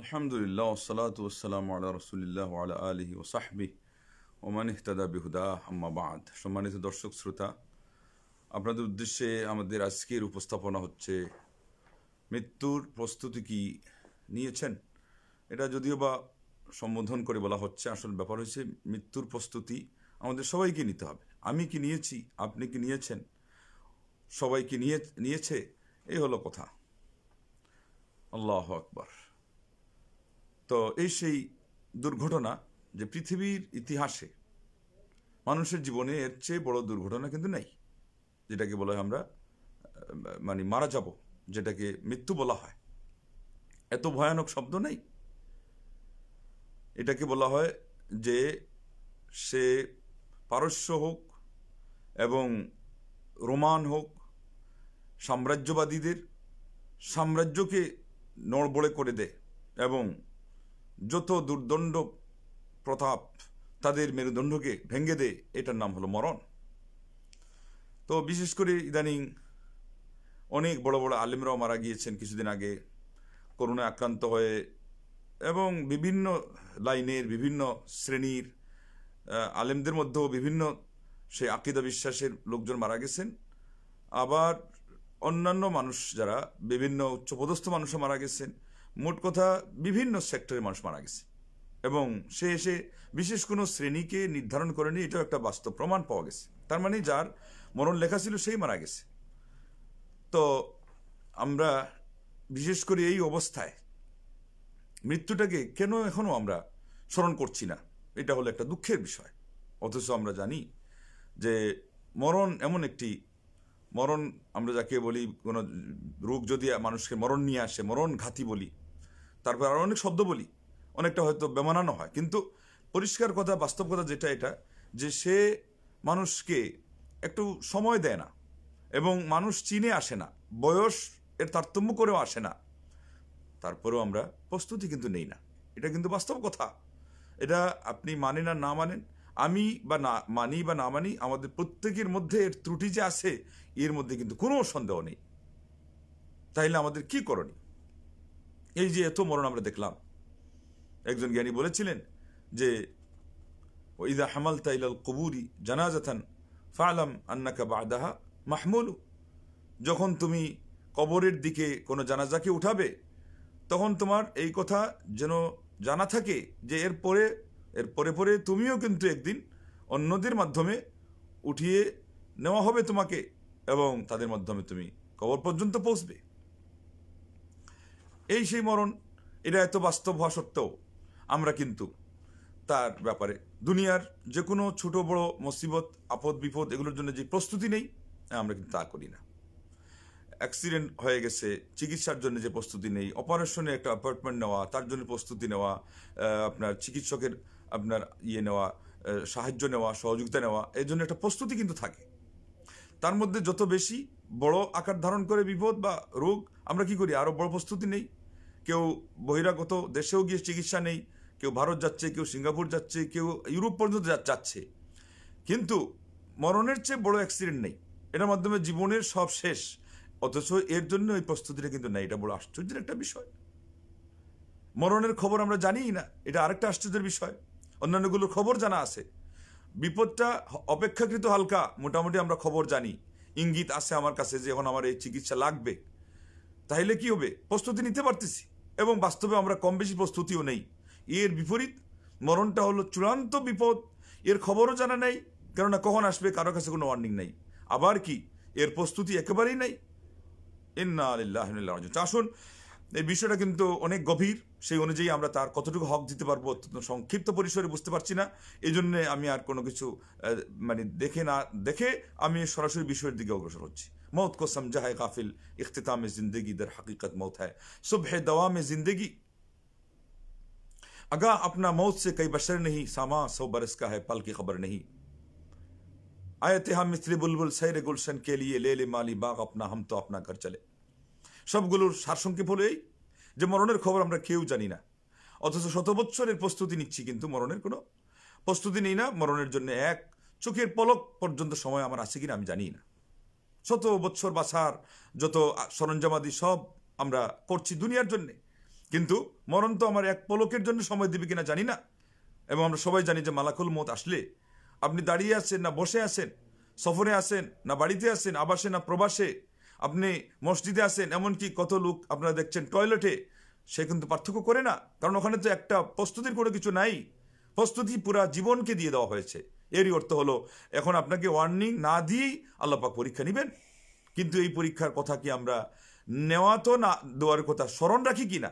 আলহামদুলিল্লাহ ওয়াসসালাতু ওয়াসসালামু আলা রাসূলিল্লাহ ওয়া আলা আলিহি ওয়া সাহবিহি ওয়া মান ইহতাদা বিহুদাহ আম্মা বা'দ। সম্মানিত দর্শক শ্রোতা, আপনাদের উদ্দেশ্যে আমাদের আজকের উপস্থাপনা হচ্ছে মৃত্যুর প্রস্তুতি কি নিয়েছেন। এটা যদিও বা সম্বোধন করে বলা হচ্ছে, আসল ব্যাপার হচ্ছে মৃত্যুর প্রস্তুতি আমাদের সবাইকে নিতে হবে। আমি কি নিয়েছি, আপনি কি নিয়েছেন, সবাই কি নিয়েছে, এই হলো কথা। আল্লাহু আকবার। তো এই সেই দুর্ঘটনা যে পৃথিবীর ইতিহাসে মানুষের জীবনে এর চেয়ে বড় দুর্ঘটনা কিন্তু নেই, যেটাকে বলা হয় আমরা মারা যাব, যেটাকে মৃত্যু বলা হয়। এত ভয়ানক শব্দ নেই। এটাকে বলা হয় যে সে পারস্য হোক এবং রোমান হোক, সাম্রাজ্যবাদীদের সাম্রাজ্যকে নড়বড়ে করে দেয় এবং যত দুর্দণ্ড প্রতাপ তাদের মেরুদণ্ডকে ভেঙে দেয়, এটার নাম হলো মরণ। তো বিশেষ করে ইদানিং অনেক বড় বড় আলেমরাও মারা গিয়েছেন কিছুদিন আগে করোনায় আক্রান্ত হয়ে, এবং বিভিন্ন লাইনের বিভিন্ন শ্রেণীর আলেমদের মধ্যেও বিভিন্ন সেই আকিদা বিশ্বাসের লোকজন মারা গেছেন। আবার অন্যান্য মানুষ যারা বিভিন্ন উচ্চপদস্থ মানুষও মারা গেছেন। মোট কথা বিভিন্ন সেক্টরের মানুষ মারা গেছে, এবং সে এসে বিশেষ কোনো শ্রেণীকে নির্ধারণ করেনি, এটাও একটা বাস্তব প্রমাণ পাওয়া গেছে। তার মানে যার মরণ লেখা ছিল সেই মারা গেছে। তো আমরা বিশেষ করে এই অবস্থায় মৃত্যুটাকে কেন এখনো আমরা স্মরণ করছি না, এটা হলো একটা দুঃখের বিষয়। অথচ আমরা জানি যে মরণ এমন একটি মরণ, আমরা যাকে বলি কোনো রোগ যদি মানুষকে মরণ নিয়ে আসে, মরণ ঘাতি বলি, তারপর আরও অনেক শব্দ বলি, অনেকটা হয়তো বেমানানো হয়, কিন্তু পরিষ্কার কথা বাস্তব কথা যেটা, এটা যে সে মানুষকে একটু সময় দেয় না এবং মানুষ চিনে আসে না, বয়স এর তারতম্য করেও আসে না, তারপরেও আমরা প্রস্তুতি কিন্তু নেই না। এটা কিন্তু বাস্তব কথা। এটা আপনি মানেন আর না মানেন, আমি বা না মানি বা না মানি, আমাদের প্রত্যেকের মধ্যে এর ত্রুটি যে আছে এর মধ্যে কিন্তু কোনো সন্দেহ নেই। তাইলে আমাদের কি করণীয়? এই যে এত মরণ আমরা দেখলাম, একজন জ্ঞানী বলেছিলেন যে ওয়াইদা হামালতা ইলাল কুবুরি জানাজাতান ফাআলাম আন্নাকা বা'দাহা মাহমুলু। যখন তুমি কবরের দিকে কোনো জানাজাকে উঠাবে, তখন তোমার এই কথা যেন জানা থাকে যে এর পরে পরে তুমিও কিন্তু একদিন অন্যদের মাধ্যমে উঠিয়ে নেওয়া হবে তোমাকে, এবং তাদের মাধ্যমে তুমি কবর পর্যন্ত পৌঁছবে। এই সেই মরণ, এটা এত বাস্তব হওয়া সত্ত্বেও আমরা কিন্তু তার ব্যাপারে দুনিয়ার যে কোনো ছোট বড় মুসিবত আপদ বিপদ এগুলোর জন্য যে প্রস্তুতি নেই, আমরা কিন্তু তা করি না। অ্যাক্সিডেন্ট হয়ে গেছে, চিকিৎসার জন্য যে প্রস্তুতি নেই, অপারেশনে একটা অ্যাপয়েন্টমেন্ট নেওয়া, তার জন্য প্রস্তুতি নেওয়া, আপনার চিকিৎসকের আপনার নেওয়া, সাহায্য নেওয়া, সহযোগিতা নেওয়া, এই জন্য একটা প্রস্তুতি কিন্তু থাকে। তার মধ্যে যত বেশি বড় আকার ধারণ করে বিপদ বা রোগ, আমরা কি করি? আরও বড় প্রস্তুতি নেই। কেউ বহিরাগত দেশেও গিয়ে চিকিৎসা নেই, কেউ ভারত যাচ্ছে, কেউ সিঙ্গাপুর যাচ্ছে, কেউ ইউরোপ পর্যন্ত যাচ্ছে, কিন্তু মরণের চেয়ে বড় অ্যাক্সিডেন্ট নেই। এটার মাধ্যমে জীবনের সব শেষ, অথচ এর জন্য এই প্রস্তুতিটা কিন্তু নেই। এটা বড় আশ্চর্যের একটা বিষয়। মরণের খবর আমরা জানিই না, এটা আরেকটা আশ্চর্যের বিষয়। অন্যান্যগুলোর খবর জানা আছে, বিপদটা অপেক্ষাকৃত হালকা, মোটামুটি আমরা খবর জানি, ইঙ্গিত আছে আমার কাছে যে এখন আমার এই চিকিৎসা লাগবে। তাইলে কি হবে? প্রস্তুতি নিতে পারতেছি, এবং বাস্তবে আমরা কম বেশি প্রস্তুতিও নেই। এর বিপরীত মরণটা হলো চূড়ান্ত বিপদ, এর খবরও জানা নেই, কেননা কখন আসবে কারো কাছে কোনো ওয়ার্নিং নেই। আবার কি এর প্রস্তুতি একেবারেই নেই। ইন্না লিল্লাহি ওয়া ইন্না ইলাইহি রাজিউন। আসুন, এই বিষয়টা কিন্তু অনেক গভীর, সেই অনুযায়ী আমরা তার কতটুকু হক দিতে পারবো অত্যন্ত সংক্ষিপ্ত পরিসরে বুঝতে পারছি না। এই জন্য আমি আর কোনো কিছু দেখে আমি সরাসরি বিষয়ের দিকে অগ্রসর হচ্ছি। मौत को समझा है गाफिल इख्तिताम जिंदगी दर हकीकत मौत है सुबह दवाम जिंदगी अगा अपना मौत से कई बशर नहीं सामा 100 बरस का है पल की खबर नहीं आए थे हम मिस्त्री बुलबुल सैर गुलशन के लिए ले ले माली बाग अपना हम तो अपना घर चले। সবগুলোর সারসংক্ষেপ হলো এই যে মরণের খবর আমরা কেউ জানি না, অথচ 100 বছরের প্রস্তুতি নিচ্ছি, কিন্তু মরণের কোনো প্রস্তুতি নেই না। মরণের জন্য এক চোখের পলক পর্যন্ত সময় আমার আছে কিনা আমি জানি না। 100 বছর বাঁচার যত সরঞ্জামাদি সব আমরা করছি দুনিয়ার জন্যে, কিন্তু মরণ তো আমার এক পলকের জন্য সময় দিবে কিনা জানি না। এবং আমরা সবাই জানি যে মালাকুল মউত আসলে আপনি দাঁড়িয়ে আছেন না বসে আছেন, সফরে আছেন না বাড়িতে আছেন, আবাসে না প্রবাসে, আপনি মসজিদে আছেন, এমনকি কত লোক আপনারা দেখছেন টয়লেটে, সে কিন্তু পার্থক্য করে না। কারণ ওখানে তো একটা প্রস্তুতির কোনো কিছু নাই, প্রস্তুতি পুরা জীবনকে দিয়ে দেওয়া হয়েছে। এরই অর্থ হলো এখন আপনাকে ওয়ার্নিং না দিয়েই আল্লাহ পাক পরীক্ষা নেবেন। কিন্তু এই পরীক্ষার কথা কি আমরা নেওয়া তো না দেওয়ার কথা স্মরণ রাখি কি না?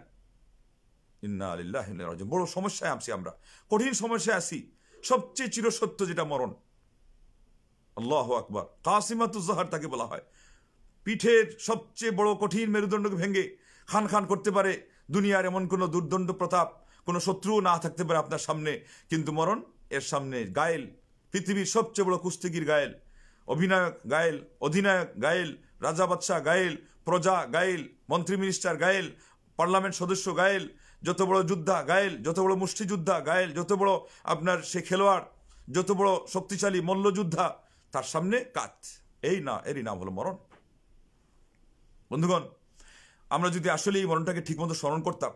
ইন্না লিল্লাহি ওয়া ইন্না ইলাইহি রাজিউন। বড় সমস্যায় আছি আমরা, কঠিন সমস্যায় আছি। সবচেয়ে চিরসত্য যেটা মরণ, আল্লাহু আকবার, কাসিমাতুজ জাহার তাকে বলা হয়। পিঠের সবচেয়ে বড় কঠিন মেরুদণ্ডকে ভেঙে খান খান করতে পারে। দুনিয়ার এমন কোনো দুর্দণ্ড প্রতাপ, কোনো শত্রুও না থাকতে পারে আপনার সামনে, কিন্তু মরণ এর সামনে গায়েল। পৃথিবীর সবচেয়ে বড় কুস্তিগির গায়েল, অভিনায়ক গায়েল, অধিনায়ক গায়েল, রাজা বাদশাহ গায়েল, প্রজা গায়েল, মন্ত্রী মিনিস্টার গায়েল, পার্লামেন্ট সদস্য গায়েল, যত বড় যোদ্ধা গায়েল, যত বড় মুষ্টিযোদ্ধা গায়েল, যত বড় আপনার সে খেলোয়াড়, যত বড় শক্তিশালী মল্লযোদ্ধা, তার সামনে কাত। এরই নাম হলো মরণ। বন্ধুগণ, আমরা যদি আসলে এই মরণটাকে ঠিকমতো স্মরণ করতাম,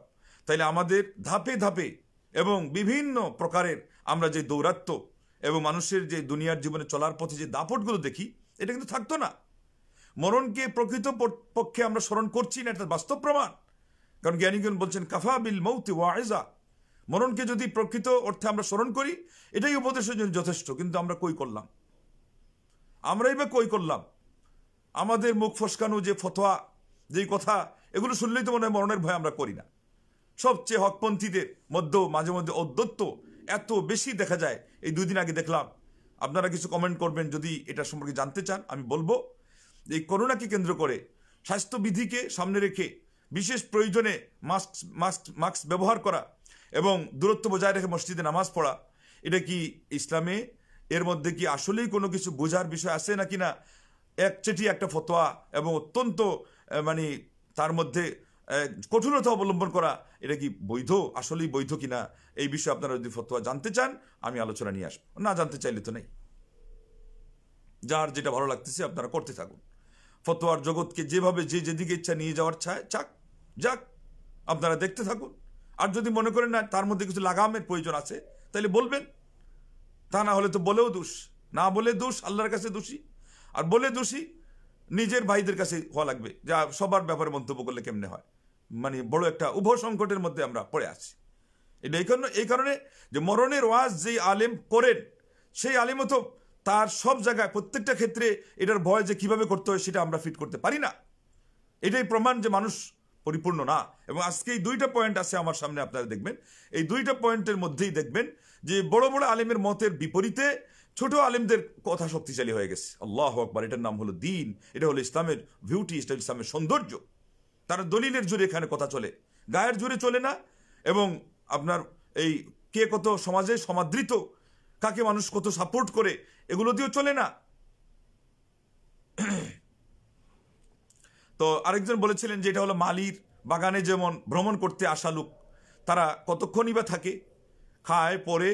তাহলে আমাদের ধাপে ধাপে এবং বিভিন্ন প্রকারের আমরা যে দৌরাত্ম্য এবং মানুষের যে দুনিয়ার জীবনে চলার পথে যে দাপটগুলো দেখি, এটা কিন্তু থাকতো না। মরণকে প্রকৃত পক্ষে আমরা স্মরণ করছি না, এটা বাস্তব প্রমাণ। কারণ জ্ঞানীগণ বলছেন কাফা বিল মৌতি ওয়াইজা, মরণকে যদি প্রকৃত অর্থে আমরা স্মরণ করি, এটাই উপদেশের জন্য যথেষ্ট। কিন্তু আমরা কই করলাম? আমরাই বা কই করলাম? আমাদের মুখ ফসকানো যে ফতোয়া, যেই কথা, এগুলো শুনলেই তো মনে হয় মরণের ভয় আমরা করি না। সবচেয়ে হকপন্থীদের মধ্যেও মাঝে মধ্যে অদ্বৈত এত বেশি দেখা যায়। এই 2 দিন আগে দেখলাম, আপনারা কিছু কমেন্ট করবেন যদি এটা সম্পর্কে জানতে চান। আমি বলবো যে এই করোনাকে কেন্দ্র করে স্বাস্থ্যবিধিকে সামনে রেখে বিশেষ প্রয়োজনে মাস্ক ব্যবহার করা এবং দূরত্ব বজায় রেখে মসজিদে নামাজ পড়া, এটা কি ইসলামে এর মধ্যে কি আসলেই কোনো কিছু বোঝার বিষয় আছে নাকি না? একচেটি একটা ফতোয়া এবং অত্যন্ত মানে তার মধ্যে কঠোরতা অবলম্বন করা, এটা কি বৈধ, আসলেই বৈধ কিনা? এই বিষয়ে আপনারা যদি ফতোয়া জানতে চান, আমি আলোচনা নিয়ে আসবো। না জানতে চাইলে তো নেই, যার যেটা ভালো লাগতেছে আপনারা করতে থাকুন। ফতোয়ার জগৎকে যেভাবে যে যেদিকে ইচ্ছা নিয়ে যাওয়ার যাক, আপনারা দেখতে থাকুন। আর যদি মনে করেন না তার মধ্যে কিছু লাগামের প্রয়োজন আছে, তাহলে বলবেন। তা না হলে তো বলেও দোষ, না বলে দোষ, আল্লাহর কাছে দোষী। আর বলে দোষী নিজের ভাইদের কাছে হওয়া লাগবে, যা সবার ব্যাপারে মন্তব্য করলে কেমনে হয়। মানে বড় একটা উভয় সংকটের মধ্যে আমরা পড়ে আছি। এটা এই কারণে যে মরণের ওয়াজ যেই আলেম করেন, সেই আলেমও তো তার সব জায়গায় প্রত্যেকটা ক্ষেত্রে এটার ভয় যে কিভাবে করতে হয় সেটা আমরা ফিট করতে পারি না। এটাই প্রমাণ যে মানুষ পরিপূর্ণ না। এবং আজকে এই 2টা পয়েন্ট আছে আমার সামনে, আপনারা দেখবেন এই 2টা পয়েন্টের মধ্যেই দেখবেন যে বড় বড় আলেমের মতের বিপরীতে ছোট আলেমদের কথা শক্তিশালী হয়ে গেছে। আল্লাহু আকবার। এটার নাম হলো দিন, এটা হলো ইসলামের বিউটি, এটা ইসলামের সৌন্দর্য। তারা দলিলের জোরে এখানে কথা চলে, গায়ের জোরে চলে না। এবং আপনার এই কে কত সমাজে সমাদৃত, কাকে মানুষ কত সাপোর্ট করে, এগুলো দিয়েও চলে না। তো আরেকজন বলেছিলেন যে এটা হলো মালির বাগানে যেমন ভ্রমণ করতে আসা লোক, তারা কতক্ষণই বা থাকে, খায় পরে,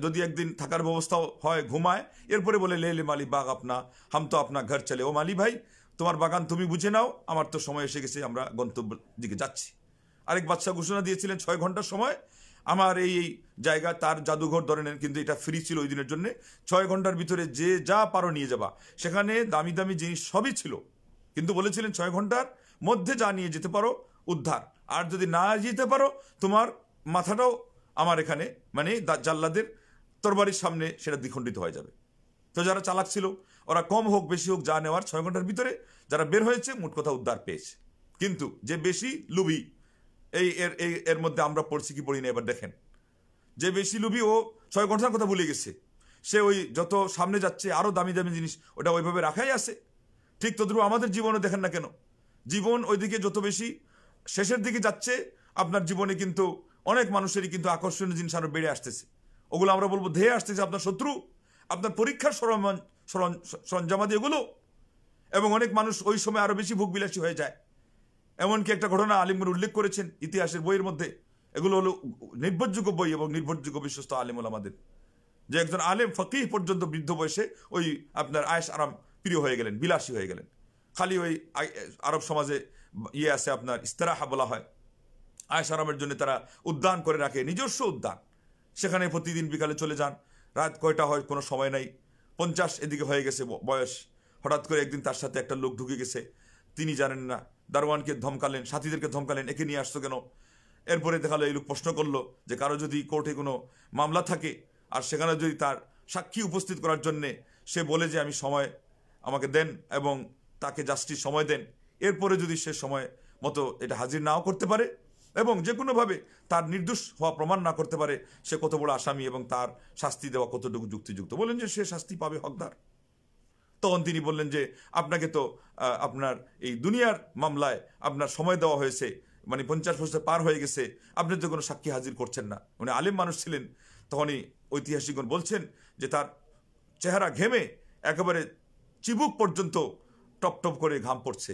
যদি একদিন থাকার ব্যবস্থাও হয় ঘুমায়, এরপরে বলে লে মালি বাগ আপনা, হাম তো আপনার ঘর চলে। ও মালি ভাই, তোমার বাগান তুমি বুঝে নাও, আমার তো সময় এসে গেছে, আমরা গন্তব্য দিকে যাচ্ছি। আরেক বাদশা ঘোষণা দিয়েছিলেন 6 ঘন্টার সময় আমার এই জায়গা, তার জাদুঘর ধরে নেন, কিন্তু এটা ফ্রি ছিল ওই দিনের জন্য। 6 ঘন্টার ভিতরে যে যা পারো নিয়ে যাবা। সেখানে দামি দামি জিনিস সবই ছিল, কিন্তু বলেছিলেন 6 ঘন্টার মধ্যে যা নিয়ে যেতে পারো উদ্ধার, আর যদি না যেতে পারো তোমার মাথাটাও আমার এখানে মানে জাল্লাদের তরবারির সামনে সেটা দ্বিখণ্ডিত হয়ে যাবে। তো যারা চালাক ছিল, ওরা কম হোক বেশি হোক যা নেওয়ার 6 ঘন্টার ভিতরে যারা বের হয়েছে মোট কথা উদ্ধার পেয়েছে। কিন্তু যে বেশি লুবি, এর মধ্যে আমরা পড়ছি কি পড়ি না এবার দেখেন। যে বেশি লুবি ও 6 ঘন্টার কথা ভুলে গেছে, সে ওই যত সামনে যাচ্ছে আরো দামি দামি জিনিস ওটা ওইভাবে রাখাই আছে। ঠিক তদ্রুপ আমাদের জীবনে দেখেন না কেন, জীবন ওইদিকে যত বেশি শেষের দিকে যাচ্ছে, আপনার জীবনে কিন্তু অনেক মানুষেরই কিন্তু আকর্ষণীয় জিনিস আরো বেড়ে আসতেছে। ওগুলো আমরা বলবো ধেয়ে আসতেছে আপনার শত্রু, আপনার পরীক্ষার সরঞ্জামাদি এগুলো। এবং অনেক মানুষ ওই সময় আরো বেশি ভোগবিলাসী হয়ে যায়। এমনকি একটা ঘটনা আলিমগণ উল্লেখ করেছেন ইতিহাসের বইয়ের মধ্যে, এগুলো হলো নির্ভরযোগ্য বই এবং নির্ভরযোগ্য বিশ্বস্ত আলিমুল আমাদের, যে একজন আলেম ফকিহ পর্যন্ত বৃদ্ধ বয়সে ওই আপনার আয়েশ আরাম প্রিয় হয়ে গেলেন, বিলাসী হয়ে গেলেন। খালি ওই আরব সমাজে আছে আপনার ইস্তেরাহা বলা হয়, আয়েশা আরামের জন্য তারা উদ্যান করে রাখে, নিজস্ব উদ্যান। সেখানে প্রতিদিন বিকালে চলে যান। রাত কয়টা হয় কোনো সময় নাই, 50 এদিকে হয়ে গেছে বয়স। হঠাৎ করে একদিন তার সাথে একটা লোক ঢুকে গেছে, তিনি জানেন না। দারোয়ানকে ধমকালেন, সাথীদেরকে ধমকালেন, একে নিয়ে আসতো কেন? এরপরে দেখালো এই লোক প্রশ্ন করলো যে কারো যদি কোর্টে কোনো মামলা থাকে আর সেখানে যদি তার সাক্ষী উপস্থিত করার জন্যে সে বলে যে আমি সময় আমাকে দেন এবং তাকে জাস্টিস সময় দেন, এরপরে যদি সে সময় মতো এটা হাজির নাও করতে পারে এবং যে কোনোভাবে তার নির্দোষ হওয়া প্রমাণ না করতে পারে, সে কত বড় আসামি এবং তার শাস্তি দেওয়া কতটুকু যুক্তিযুক্ত। বলেন যে সে শাস্তি পাবে হকদার। তখন তিনি বললেন যে আপনাকে তো আপনার এই দুনিয়ার মামলায় আপনার সময় দেওয়া হয়েছে, মানে 50 বছর পার হয়ে গেছে, আপনি তো কোনো সাক্ষী হাজির করছেন না। উনি আলেম মানুষ ছিলেন। তখনই ঐতিহাসিকগণ বলছেন যে তার চেহারা ঘেমে একেবারে চিবুক পর্যন্ত টপ টপ করে ঘাম পড়ছে।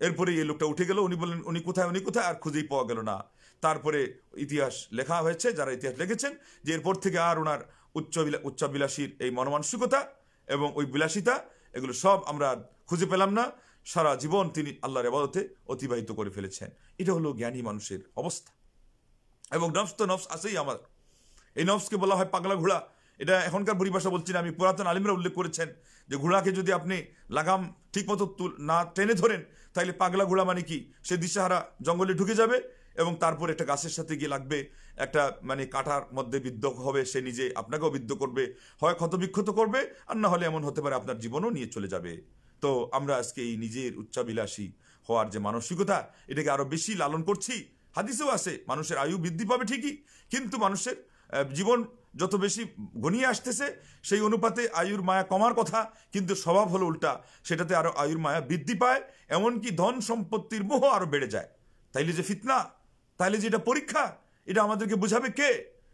এরপরে এই লোকটা উঠে গেল। উনি বললেন উনি কোথায়, উনি কোথায়, আর খুঁজেই পাওয়া গেল না। তারপরে ইতিহাস লেখা হয়েছে, যারা ইতিহাস লিখেছেন, যে এরপর থেকে আর ওনার উচ্চাবিলাসীর এই মনমানসিকতা এবং ওই বিলাসিতা এগুলো সব আমরা খুঁজে পেলাম না। সারা জীবন তিনি আল্লাহর ইবাদতে অতিবাহিত করে ফেলেছেন। এটা হলো জ্ঞানী মানুষের অবস্থা। এবং নফস তো নফস আছেই আমার। এই নফসকে বলা হয় পাগলা ঘোড়া। এটা এখনকার পরিভাষা বলছি না, আমি পুরাতন আলিমরা উল্লেখ করেছেন যে ঘোড়াকে যদি আপনি লাগাম ঠিকমতো না টেনে ধরেন তাহলে পাগলা ঘোড়া মানে কি, সে দিশাহারা জঙ্গলে ঢুকে যাবে এবং তারপর একটা গাছের সাথে গিয়ে লাগবে, একটা মানে কাঁটার মধ্যে বিদ্ধ হবে, সে নিজে আপনাকেও বিদ্ধ করবে, হয় ক্ষতবিক্ষত করবে, আর না হলে এমন হতে পারে আপনার জীবনও নিয়ে চলে যাবে। তো আমরা আজকে এই নিজের উচ্চাবিলাসী হওয়ার যে মানসিকতা, এটাকে আরো বেশি লালন করছি। হাদিসেও আছে মানুষের আয়ু বৃদ্ধি পাবে ঠিকই, কিন্তু মানুষের জীবন যত বেশি ঘনিয়ে আসতেছে সেই অনুপাতে আয়ুর মায়া কমার কথা, কিন্তু স্বভাব হলো উল্টা, সেটাতে আরো আয়ুর মায়া বৃদ্ধি পায়, এমনকি ধন সম্পত্তির মোহ আরো বেড়ে যায়। তাইলে যে ফিতনা, তাইলে যে এটা পরীক্ষা, এটা আমাদেরকে বোঝাবে কে?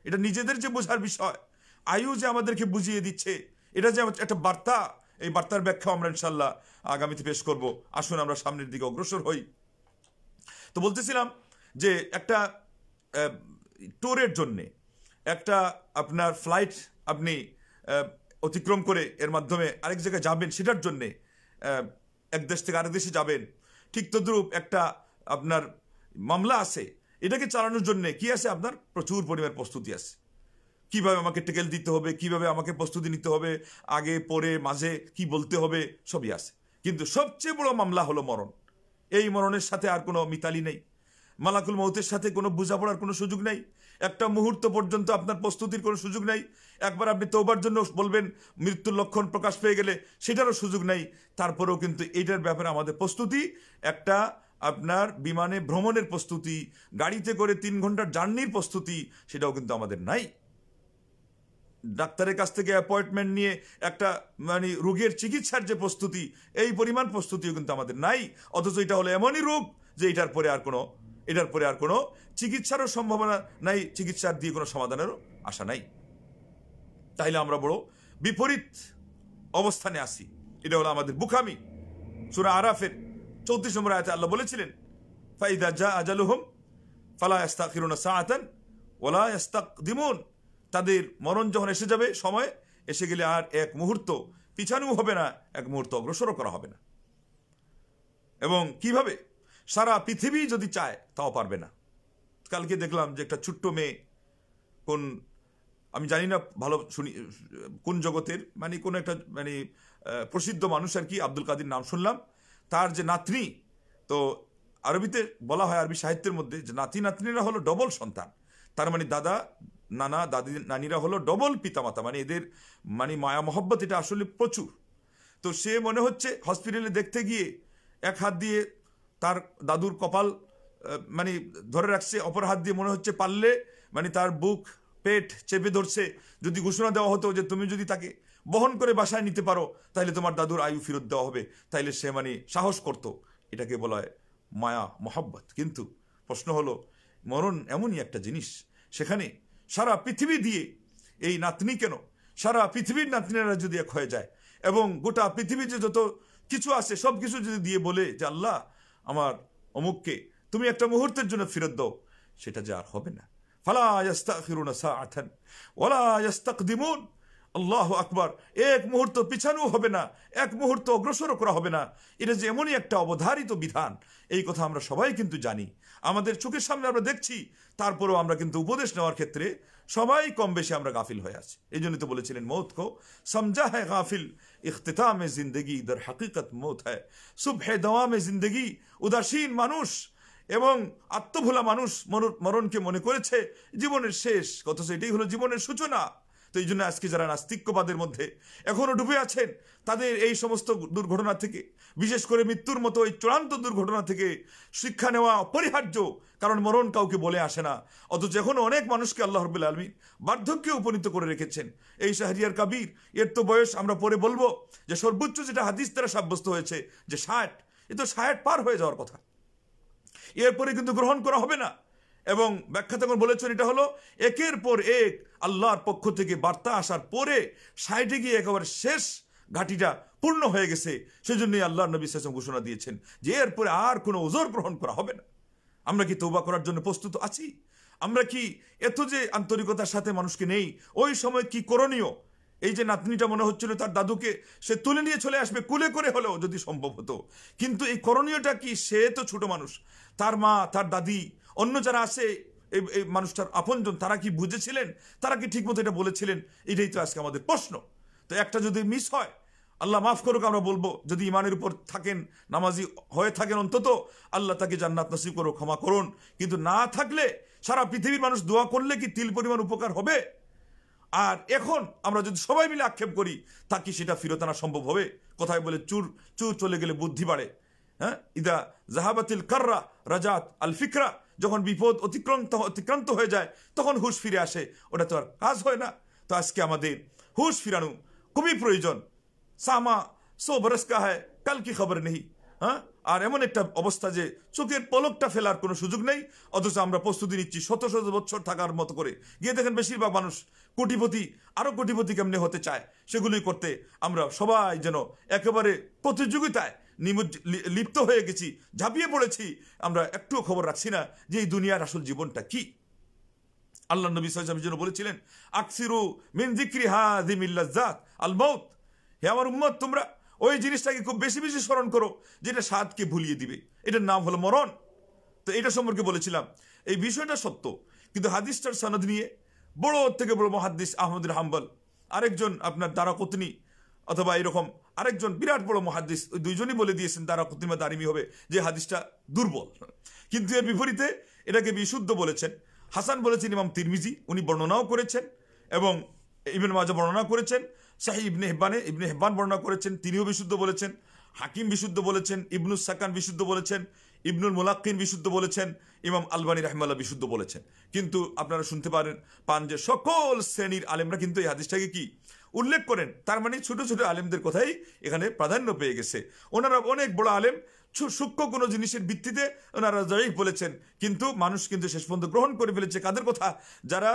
এটা নিজেদের যে বোঝার বিষয়। আয়ু যে আমাদেরকে বুঝিয়ে দিচ্ছে, এটা যে একটা বার্তা, এই বার্তার ব্যাখ্যা আমরা ইনশাল্লাহ আগামীতে পেশ করব। আসুন আমরা সামনের দিকে অগ্রসর হই। তো বলতেছিলাম যে একটা ট্যুরের জন্যে একটা আপনার ফ্লাইট আপনি অতিক্রম করে এর মাধ্যমে আরেক জায়গায় যাবেন, সেটার জন্যে এক দেশ থেকে আরেক দেশে যাবেন, ঠিক তদ্রূপ একটা আপনার মামলা আছে, এটাকে চালানোর জন্যে কি আছে, আপনার প্রচুর পরিমাণ প্রস্তুতি আছে। কিভাবে আমাকে টেকেল দিতে হবে, কিভাবে আমাকে প্রস্তুতি নিতে হবে, আগে পরে মাঝে কি বলতে হবে, সবই আছে। কিন্তু সবচেয়ে বড় মামলা হলো মরণ। এই মরণের সাথে আর কোনো মিতালি নেই, মালাকুল মউতের সাথে কোনো বোঝাপড়ার কোনো সুযোগ নেই, একটা মুহূর্ত পর্যন্ত আপনার প্রস্তুতির কোনো সুযোগ নেই। একবার আপনি তওবার জন্য বলবেন, মৃত্যুর লক্ষণ প্রকাশ পেয়ে গেলে সেটারও সুযোগ নেই। তারপরেও কিন্তু এইটার ব্যাপারে আমাদের প্রস্তুতি, একটা আপনার বিমানে ভ্রমণের প্রস্তুতি, গাড়িতে করে 3 ঘন্টার জার্নির প্রস্তুতি, সেটাও কিন্তু আমাদের নাই। ডাক্তারের কাছ থেকে অ্যাপয়েন্টমেন্ট নিয়ে একটা মানে রোগের চিকিৎসার যে প্রস্তুতি, এই পরিমাণ প্রস্তুতিও কিন্তু আমাদের নাই। অথচ এটা হলো এমনই রোগ যে এটার পরে আর কোনো চিকিৎসারও সম্ভাবনা নাই, চিকিৎসার দিয়ে কোনো সমাধানেরও আশা নাই। তাইলে আমরা বড় বিপরীত অবস্থানে আসি। এটা হলো আমাদের বুখামি। সূরা আরাফের 34 নম্বর আয়াতে আল্লাহ বলেছিলেন, ফাইদা জা আজালুহুম ফালা ইস্তাখিরুনা সাআতান ওয়ালা ইস্তাকদিমুন। তাদের মরণ যখন এসে যাবে, সময় এসে গেলে আর এক মুহূর্ত পিছানো হবে না, এক মুহূর্ত অগ্রসর করা হবে না। এবং কিভাবে? সারা পৃথিবী যদি চায় তাও পারবে না। কালকে দেখলাম যে একটা ছোট্ট মেয়ে, কোন আমি জানি না ভালো শুনি কোন জগতের, মানে কোন একটা মানে প্রসিদ্ধ মানুষ আর কি, আব্দুল কাদির নাম শুনলাম, তার যে নাতনি, তো আরবিতে বলা হয় আরবি সাহিত্যের মধ্যে যে নাতি নাতনিরা হলো ডবল সন্তান। তার মানে দাদা নানা দাদি নানিরা হলো ডবল পিতামাতা, মানে এদের মানে মায়া মহব্বত এটা আসলে প্রচুর। তো সে মনে হচ্ছে হসপিটালে দেখতে গিয়ে এক হাত দিয়ে তার দাদুর কপাল মানে ধরে রাখছে, অপর হাত দিয়ে মনে হচ্ছে পারলে মানে তার বুক পেট চেপে ধরছে। যদি ঘোষণা দেওয়া হতো যে তুমি যদি তাকে বহন করে বাসায় নিতে পারো তাহলে তোমার দাদুর আয়ু ফেরত দেওয়া হবে, তাইলে সে মানে সাহস করত। এটাকে বলা হয় মায়া মহব্বত। কিন্তু প্রশ্ন হলো, মরণ এমনই একটা জিনিস, সেখানে সারা পৃথিবী দিয়ে এই নাতনি কেন, সারা পৃথিবীর নাতনিরা যদি এক হয়ে যায় এবং গোটা পৃথিবীতে যত কিছু আছে সব কিছু যদি দিয়ে বলে যে আল্লাহ আমার অমুককে তুমি একটা মুহূর্তের জন্য ফেরত দাও, সেটা যে আর হবে না। ফালা ইস্তাখিরুনা সাআতান ওয়ালা ইস্তাকদিমুন। আল্লাহু আকবার, এক মুহূর্ত পিছানো হবে না, এক মুহূর্ত অগ্রসর করা হবে না। এটা যে এমনই একটা অবধারিত বিধান, এই কথা আমরা সবাই কিন্তু জানি, আমাদের চোখের সামনে আমরা দেখছি। তারপরেও আমরা কিন্তু উপদেশ নেওয়ার ক্ষেত্রে সবাই কম বেশি আমরা গাফিল হয়ে আছি। এই জন্য তো বলেছিলেন মৌত কো সমঝা হ্যায় গাফিল, ইখতিতামে জিন্দগি দর হাকিকত মৌত হ্যায়, সুবহে দওয়ামে জিন্দগি। উদাসীন মানুষ এবং আত্মভোলা মানুষ মরণকে মনে করেছে জীবনের শেষ, অথচ এটাই হলো জীবনের সূচনা। তো এই জন্য আজকে যারা নাস্তিক্যবাদের মধ্যে এখনো ডুবে আছেন, তাদের এই সমস্ত দুর্ঘটনা থেকে, বিশেষ করে মৃত্যুর মতো এই চূড়ান্ত দুর্ঘটনা থেকে শিক্ষা নেওয়া অপরিহার্য, কারণ মরণ কাউকে বলে আসে না। অথচ এখনো অনেক মানুষকে আল্লাহ রাব্বুল আলামিন বার্ধক্যে উপনীত করে রেখেছেন। এই শাহরিয়ার কাবির, এর তো বয়স আমরা পরে বলবো যে সর্বোচ্চ যেটা হাদিস দ্বারা সাব্যস্ত হয়েছে যে 60, এ তো 60 পার হয়ে যাওয়ার কথা, এরপরে কিন্তু গ্রহণ করা হবে না। এবং ব্যাখ্যা তখন বলেছেন এটা হলো একের পর এক আল্লাহর পক্ষ থেকে বার্তা আসার পরে 60 গিয়ে একেবারে শেষ ঘাটিটা পূর্ণ হয়ে গেছে। সেজন্যই আল্লাহর নবী সাল্লাল্লাহু আলাইহি ওয়াসাল্লাম ঘোষণা দিয়েছেন যে এরপরে আর কোনো ওজর গ্রহণ করা হবে না। আমরা কি তওবা করার জন্য প্রস্তুত আছি? আমরা কি এত যে আন্তরিকতার সাথে মানুষকে নেই, ওই সময় কি করণীয়? এই যে নাতনিটা মনে হচ্ছিল তার দাদুকে সে তুলে নিয়ে চলে আসবে কুলে করে হলেও যদি সম্ভব হতো, কিন্তু এই করণীয়টা কি? সে তো ছোট মানুষ, তার মা, তার দাদি, অন্য যারা আছে এই মানুষটার আপনজন, তারা কি বুঝেছিলেন? তারা কি ঠিকমতো এটা বলেছিলেন? এটাই তো আজকে আমাদের প্রশ্ন। তো একটা যদি মিস হয়, আল্লাহ মাফ করুক, আমরা বলবো যদি ইমানের উপর থাকেন, নামাজি হয়ে থাকেন, অন্তত আল্লাহ তাকে জান্নাত নসিব করো, ক্ষমা করুন। কিন্তু না থাকলে সারা পৃথিবীর মানুষ দোয়া করলে কি তিল পরিমাণ উপকার হবে? আর এখন আমরা যদি সবাই মিলে আক্ষেপ করি, তা কি সেটা ফিরত আনা সম্ভব হবে? কথায় বলে চুর চলে গেলে বুদ্ধি বাড়ে। হ্যাঁ, ইদা জাহাবাতিল কাররা রাজাত আল ফিকরা, যখন বিপদ অতিক্রান্ত হয়ে যায় তখন হুশ ফিরে আসে, ওটা তো আর কাজ হয় না। তো আজকে আমাদের হুশ ফিরানো খুবই প্রয়োজন। সামা 100 বরস কা হ্যায়, কাল কি খবর নেই। হ্যাঁ, আর এমন একটা অবস্থা যে চোখের পলকটা ফেলার কোনো সুযোগ নেই, অথচ আমরা প্রস্তুতি নিচ্ছি শত শত বছর থাকার মতো করে। গিয়ে দেখেন বেশিরভাগ মানুষ কোটিপতি, আরো কোটিপতি কেমনে হতে চায়, সেগুলোই করতে আমরা সবাই যেন একেবারে প্রতিযোগিতায় লিপ্ত হয়ে গেছি, ঝাঁপিয়ে পড়েছি। আমরা একটুও খবর রাখছি না যে এই দুনিয়ার আসল জীবনটা কি। আল্লাহ নবী সাল্লাল্লাহু আলাইহি ওয়াসাল্লাম বলেছিলেন, আকসিরু মিন যিকরি হাযিমিল লাজ্জাত আল মাউত। হে আমার উম্মত, তোমরা ওই জিনিসটাকে খুব বেশি বেশি স্মরণ করো যেটা স্বাদকে ভুলিয়ে দিবে, এটার নাম হলো মরণ। তো এটা সম্পর্কে বলেছিলাম, এই বিষয়টা সত্য, কিন্তু হাদিসটার সনদ নিয়ে বড় থেকে বড় মুহাদ্দিস আহমদ বিন হাম্বল, আরেকজন আপনার দারাকুতনি, অথবা এরকম আরেকজন বিরাট বড় মুহাদ্দিস, ওই দুইজনই বলে দিয়েছেন দারাকুতনি বা দারিমি হবে যে হাদিসটা দুর্বল। কিন্তু এর বিপরীতে এটাকে বিশুদ্ধ বলেছেন হাসান বলেছেন ইমাম তিরমিজি, উনি বর্ণনাও করেছেন, এবং ইবনে মাজাহ বর্ণনা করেছেন, সাহিহ ইবনে হিব্বান বর্ণনা করেছেন, তিনিও বিশুদ্ধ বলেছেন, হাকিম বিশুদ্ধ বলেছেন, ইবনুস সাকান বিশুদ্ধ বলেছেন, ইবনুল মুলাক্কিন বিশুদ্ধ বলেছেন, ইমাম আলবানী রাহিমাহুল্লাহ বিশুদ্ধ বলেছেন। কিন্তু আপনারা শুনতে পান যে সকল শ্রেণীর আলেমরা কিন্তু এই হাদিসটাকে কি উল্লেখ করেন। তার মানে ছোট ছোট আলেমদের কথাই এখানে প্রাধান্য পেয়ে গেছে। ওনারা অনেক বড় আলেম, সূক্ষ্ম কোনো জিনিসের ভিত্তিতে ওনারা জয়ীফ বলেছেন, কিন্তু মানুষ কিন্তু শেষ পর্যন্ত গ্রহণ করে ফেলেছে কাদের কথা? যারা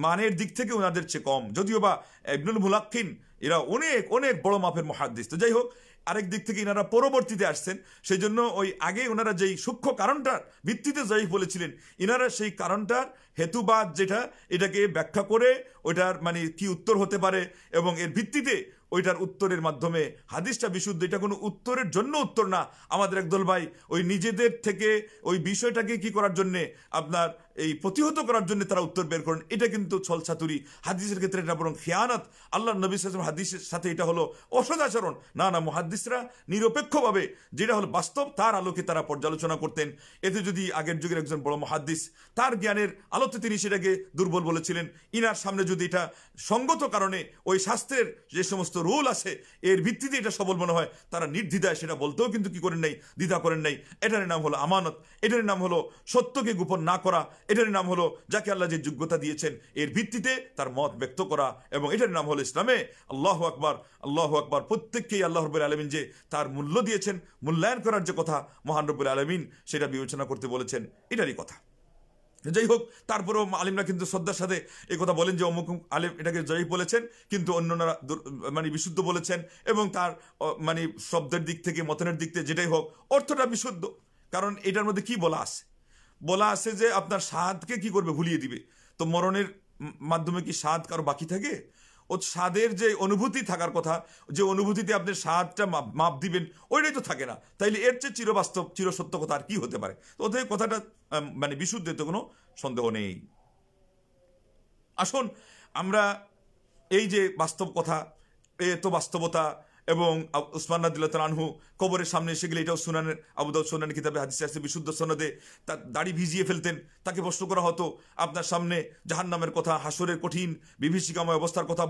মানের দিক থেকে ওনাদের চেয়ে কম, যদিও বা ইবনুল মুলাক্কিন এরা অনেক অনেক বড় মাপের মুহাদ্দিস। তো যাই হোক, আরেক দিক থেকে ইনারা পরবর্তীতে আসছেন, সেই জন্য ওই আগে ওনারা যেই সূক্ষ্ম কারণটার ভিত্তিতে জয়ীফ বলেছিলেন, ইনারা সেই কারণটার হেতুবাদ যেটা, এটাকে ব্যাখ্যা করে ওইটার মানে কি উত্তর হতে পারে, এবং এর ভিত্তিতে ওইটার উত্তরের মাধ্যমে হাদিসটা বিশুদ্ধ। এটা কোনো উত্তরের জন্য উত্তর না। আমাদের একদল ভাই ওই নিজেদের থেকে ওই বিষয়টাকে কি করার জন্যে, আপনার এই প্রতিহত করার জন্য তারা উত্তর বের করেন। এটা কিন্তু ছলছাতুরি, হাদিসের ক্ষেত্রে এটা বরং খেয়ানত। আল্লাহ নবী সাল্লাল্লাহু আলাইহি ওয়াসাল্লাম হাদিসের সাথে এটা হলো অসদাচরণ। না, মুহাদ্দিসরা নিরপেক্ষভাবে যেটা হলো বাস্তব তার আলোকে তারা পর্যালোচনা করতেন। এতে যদি আগের যুগের একজন বড় মুহাদ্দিস তার জ্ঞানের আলোতে তিনি সেটাকে দুর্বল বলেছিলেন, ইনার সামনে যদি এটা সঙ্গত কারণে ওই শাস্ত্রের যে সমস্ত রুল আছে এর ভিত্তিতে এটা সবল মনে হয়, তারা নির্দ্বিধায় সেটা বলতেও কিন্তু কি করেন নাই, দ্বিধা করেন নাই। এটার নাম হলো আমানত, এটার নাম হলো সত্যকে গোপন না করা, এটার নাম হলো যাকে আল্লাহ যে যোগ্যতা দিয়েছেন এর ভিত্তিতে তার মত ব্যক্ত করা, এবং এটার নাম হলো ইসলামে আল্লাহু আকবার, আল্লাহু আকবার। প্রত্যেককেই আল্লাহ রাব্বুল আলামিন যে তার মূল্য দিয়েছেন, মূল্যায়ন করার যে কথা মহান রব্বুল আলামিন সেটা বিবেচনা করতে বলেছেন, এটারই কথা। যাই হোক, তারপরেও আলিমরা কিন্তু শ্রদ্ধার সাথে এই কথা বলেন যে অমুক আলেম এটাকে জয়ীফ বলেছেন, কিন্তু অন্যরা মানে বিশুদ্ধ বলেছেন, এবং তার মানে শব্দের দিক থেকে, মতনের দিক থেকে যেটাই হোক, অর্থটা বিশুদ্ধ। কারণ এটার মধ্যে কি বলা আছে যে আপনার স্বাদকে কি করবে, ভুলিয়ে দিবে। তো মরণের মাধ্যমে কি স্বাদ কারো বাকি থাকে? ও স্বাদের যে অনুভূতি থাকার কথা, যে অনুভূতিতে আপনি স্বাদটা মাপ দিবেন, ওইটাই তো থাকে না। তাইলে এর চেয়ে চিরবাস্তব চিরসত্য কথা আর কি হতে পারে? তো ওদের কথাটা মানে বিশুদ্ধতে কোনো সন্দেহ নেই। আসুন আমরা এই যে বাস্তব কথা, এত বাস্তবতা, এবং উসমান রাদিয়াল্লাহু তাআলা আনহু কবরের সামনে এসে গেলে, এটাও সুনানের আবু দাউদ সুনানের কিতাবে হাদিসে আছে বিশুদ্ধ সনদে, তার দাড়ি ভিজিয়ে ফেলতেন। তাকে প্রশ্ন করা হতো আপনার সামনে জাহান্নামের কথা, হাসরের কঠিন বিভীষিকাময় অবস্থার কথা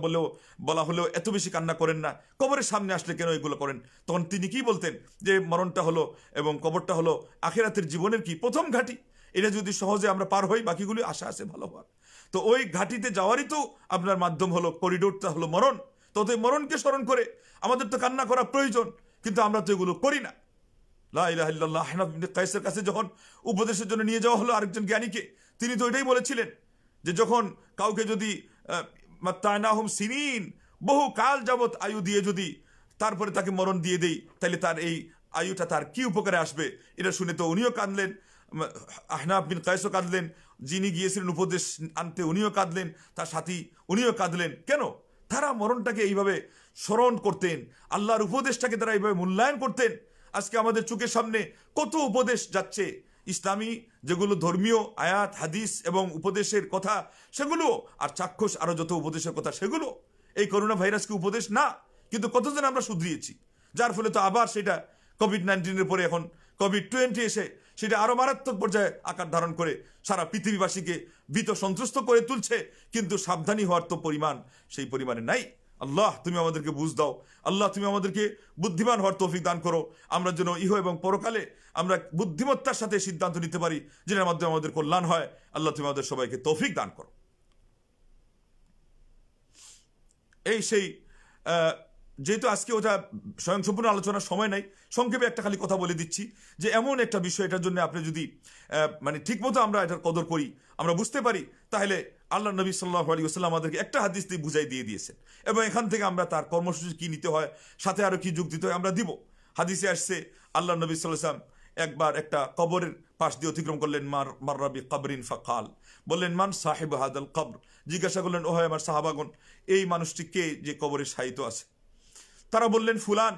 বলা হলেও এত বেশি কান্না করেন না, কবরের সামনে আসলে কেন এগুলো করেন? তখন তিনি কি বলতেন? যে মরণটা হলো এবং কবরটা হলো আখিরাতের জীবনের কি প্রথম ঘাঁটি। এটা যদি সহজে আমরা পার হই, বাকিগুলি আশা আছে ভালো হওয়ার। তো ওই ঘাটিতে যাওয়ারই তো আপনার মাধ্যম হলো, করিডোরটা হলো মরণ। তো মরণকে স্মরণ করে আমাদের তো কান্না করা প্রয়োজন, কিন্তু আমরা তো এগুলো করি না। লা ইলাহা ইল্লাল্লাহ। আহনাফ ইবনে কাইসের কাছে যখন উপদেশের জন্য নিয়ে যাওয়া হলো আরেকজন জ্ঞানীকে, তিনি তো এটাই বলেছিলেন যে যখন কাউকে যদি মাত্তানাহুম সিনিন, বহু কাল যাবত আয়ু দিয়ে যদি তারপরে তাকে মরণ দিয়ে দেই, তাহলে তার এই আয়ুটা তার কি উপকারে আসবে? এটা শুনে তো উনিও কাঁদলেন, আহনাফ বিন কাইসও কাঁদলেন, যিনি গিয়েছিলেন উপদেশ আনতে উনিও কাঁদলেন, তার সাথী উনিও কাঁদলেন। কেন? তারা মরণটাকে এইভাবে স্মরণ করতেন, আল্লাহর উপদেশটাকে তারা এইভাবে মূল্যায়ন করতেন। আজকে আমাদের চোখের সামনে কত উপদেশ যাচ্ছে, ইসলামী যেগুলো ধর্মীয় আয়াত হাদিস এবং উপদেশের কথা সেগুলো, আর চাক্ষুষ আরো যত উপদেশের কথা সেগুলো। এই করোনা ভাইরাসকে উপদেশ না, কিন্তু কতজন আমরা শুধরিয়েছি, যার ফলে তো আবার সেটা কোভিড-19 পরে এখন কোভিড-20 এসে সেটা আরো মারাত্মক পর্যায়ে আকার ধারণ করে সারা পৃথিবীবাসীকে ভীত সন্ত্রস্ত করে তুলছে। কিন্তু সাবধানী হওয়ার তো পরিমাণ সেই পরিমাণে নাই। আল্লাহ তুমি আমাদেরকে বুঝ দাও, আল্লাহ তুমি আমাদেরকে বুদ্ধিমান হওয়ার তৌফিক দান করো, আমরা যেন ইহ এবং পরকালে আমরা বুদ্ধিমত্তার সাথে সিদ্ধান্ত নিতে পারি, যেটার মাধ্যমে আমাদের কল্যাণ হয়। আল্লাহ তুমি আমাদের সবাইকে তৌফিক দান করো। এই সেই যেহেতু আজকে ওটা স্বয়ংসম্পূর্ণ আলোচনার সময় নাই, সংক্ষেপে একটা খালি কথা বলে দিচ্ছি যে এমন একটা বিষয়, এটার জন্য আপনি যদি মানে ঠিক মতো আমরা এটার কদর করি, আমরা বুঝতে পারি, তাহলে আল্লাহ নবী সাল্লাল্লাহু আলাইহি ওয়াসাল্লাম আমাদেরকে একটা হাদিস দিয়ে বুঝাই দিয়ে দিয়েছেন, এবং এখান থেকে আমরা তার কর্মসূচি কি নিতে হয়, সাথে আরো কি যোগ দিতে হয় আমরা দিব। হাদিসে আসছে আল্লাহ নবী সাল্লাল্লাহু আলাইহি ওয়াসাল্লাম একবার একটা কবরের পাশ দিয়ে অতিক্রম করলেন, মাররাবি কবরিন ফাকাল, বললেন মান সাহিব হাদাল কবর, জিজ্ঞাসা করলেন ও হয় আমার সাহাবাগণ, এই মানুষটি কে যে কবরে শায়িত আছে? তারা বললেন ফুলান,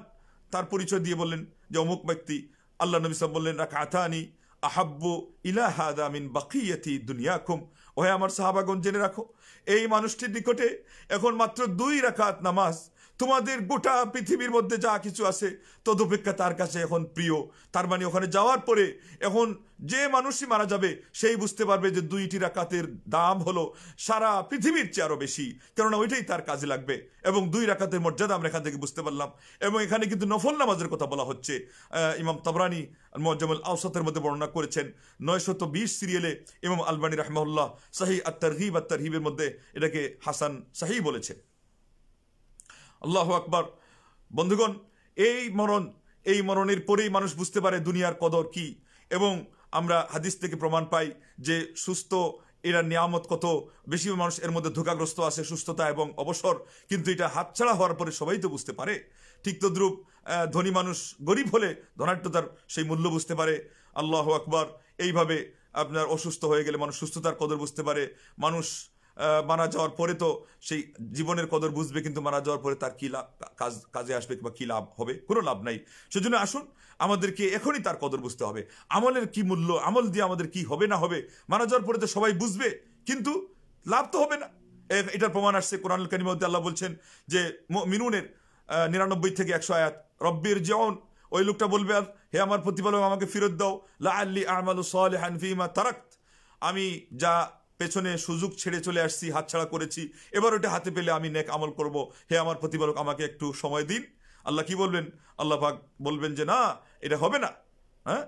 তার পরিচয় দিয়ে বললেন যে অমুক ব্যক্তি। আল্লাহ নবী সাল্লাল্লাহু আলাইহি ওয়াসাল্লাম বললেন রাকাতানি আহাব্বু ইলা হাদা মিন বাকিয়াতি দুনিয়াকুম, ওহে আমার সাহাবাগণ জেনে রাখো, এই মানুষটির নিকটে এখন মাত্র 2 রাকাত নামাজ তোমাদের গোটা পৃথিবীর মধ্যে যা কিছু আছে তদপেক্ষা তার কাছে এখন প্রিয়। তার মানে ওখানে যাওয়ার পরে এখন যে মানুষই মারা যাবে সেই বুঝতে পারবে যে 2টি রাকাতের দাম হলো সারা পৃথিবীর চেয়ে আরো বেশি, কেননা ওইটাই তার কাজে লাগবে। এবং 2 রাকাতের মর্যাদা আমরা এখান থেকে বুঝতে পারলাম। এবং এখানে কিন্তু নফল নামাজের কথা বলা হচ্ছে। ইমাম তাবরানি মুআজ্জামুল আওসাতের মধ্যে বর্ণনা করেছেন, 920 সিরিয়ালে ইমাম আলবানী রাহিমাহুল্লাহ সহিহ আত-তারগীব আত-তারহিবের মধ্যে এটাকে হাসান সহিহ বলেছে। আল্লাহু আকবার। বন্ধুগণ, এই মরণের পরেই মানুষ বুঝতে পারে দুনিয়ার কদর কি। এবং আমরা হাদিস থেকে প্রমাণ পাই যে সুস্থ এরা নিয়ামত কত বেশি, মানুষ এর মধ্যে ধোঁকাগ্রস্ত আছে, সুস্থতা এবং অবসর, কিন্তু এটা হাতছাড়া হওয়ার পরে সবাই তো বুঝতে পারে। ঠিক তদ্রূপ ধনী মানুষ গরিব হলে ধনাঢ্যতার সেই মূল্য বুঝতে পারে। আল্লাহু আকবার। এইভাবে আপনার অসুস্থ হয়ে গেলে মানুষ সুস্থতার কদর বুঝতে পারে। মানুষ মারা যাওয়ার পরে তো সেই জীবনের কদর বুঝবে, কিন্তু মারা যাওয়ার পরে তার কি লাভ, কাজে আসবে কিংবা কি লাভ হবে, কোনো লাভ নাই। সেজন্য আসুন আমাদেরকে এখনই তার কদর বুঝতে হবে। আমলের কি মূল্য, আমল দিয়ে আমাদের কি হবে না হবে, মারা যাওয়ার পরে তো সবাই বুঝবে, কিন্তু লাভ তো হবে না। এটার প্রমাণ আসছে কোরআনুল কারীমের মধ্যে। আল্লাহ বলছেন যে মুমিনুনের 99 থেকে 100 আয়াত, রব্বির জিউন, ওই লোকটা বলবে হে আমার প্রতিপালক আমাকে ফেরত দাও, লাআল্লি আমালু সালিহান ফীমা তারাকত, আমি যা পেছনে সুযোগ ছেড়ে চলে আসছি, হাতছাড়া করেছি, এবার ওটা হাতে পেলে আমি নেক আমল করব, হে আমার প্রতিপালক আমাকে একটু সময় দিন। আল্লাহ কি বলবেন? আল্লাহ পাক বলবেন যে না, এটা হবে না। হ্যাঁ,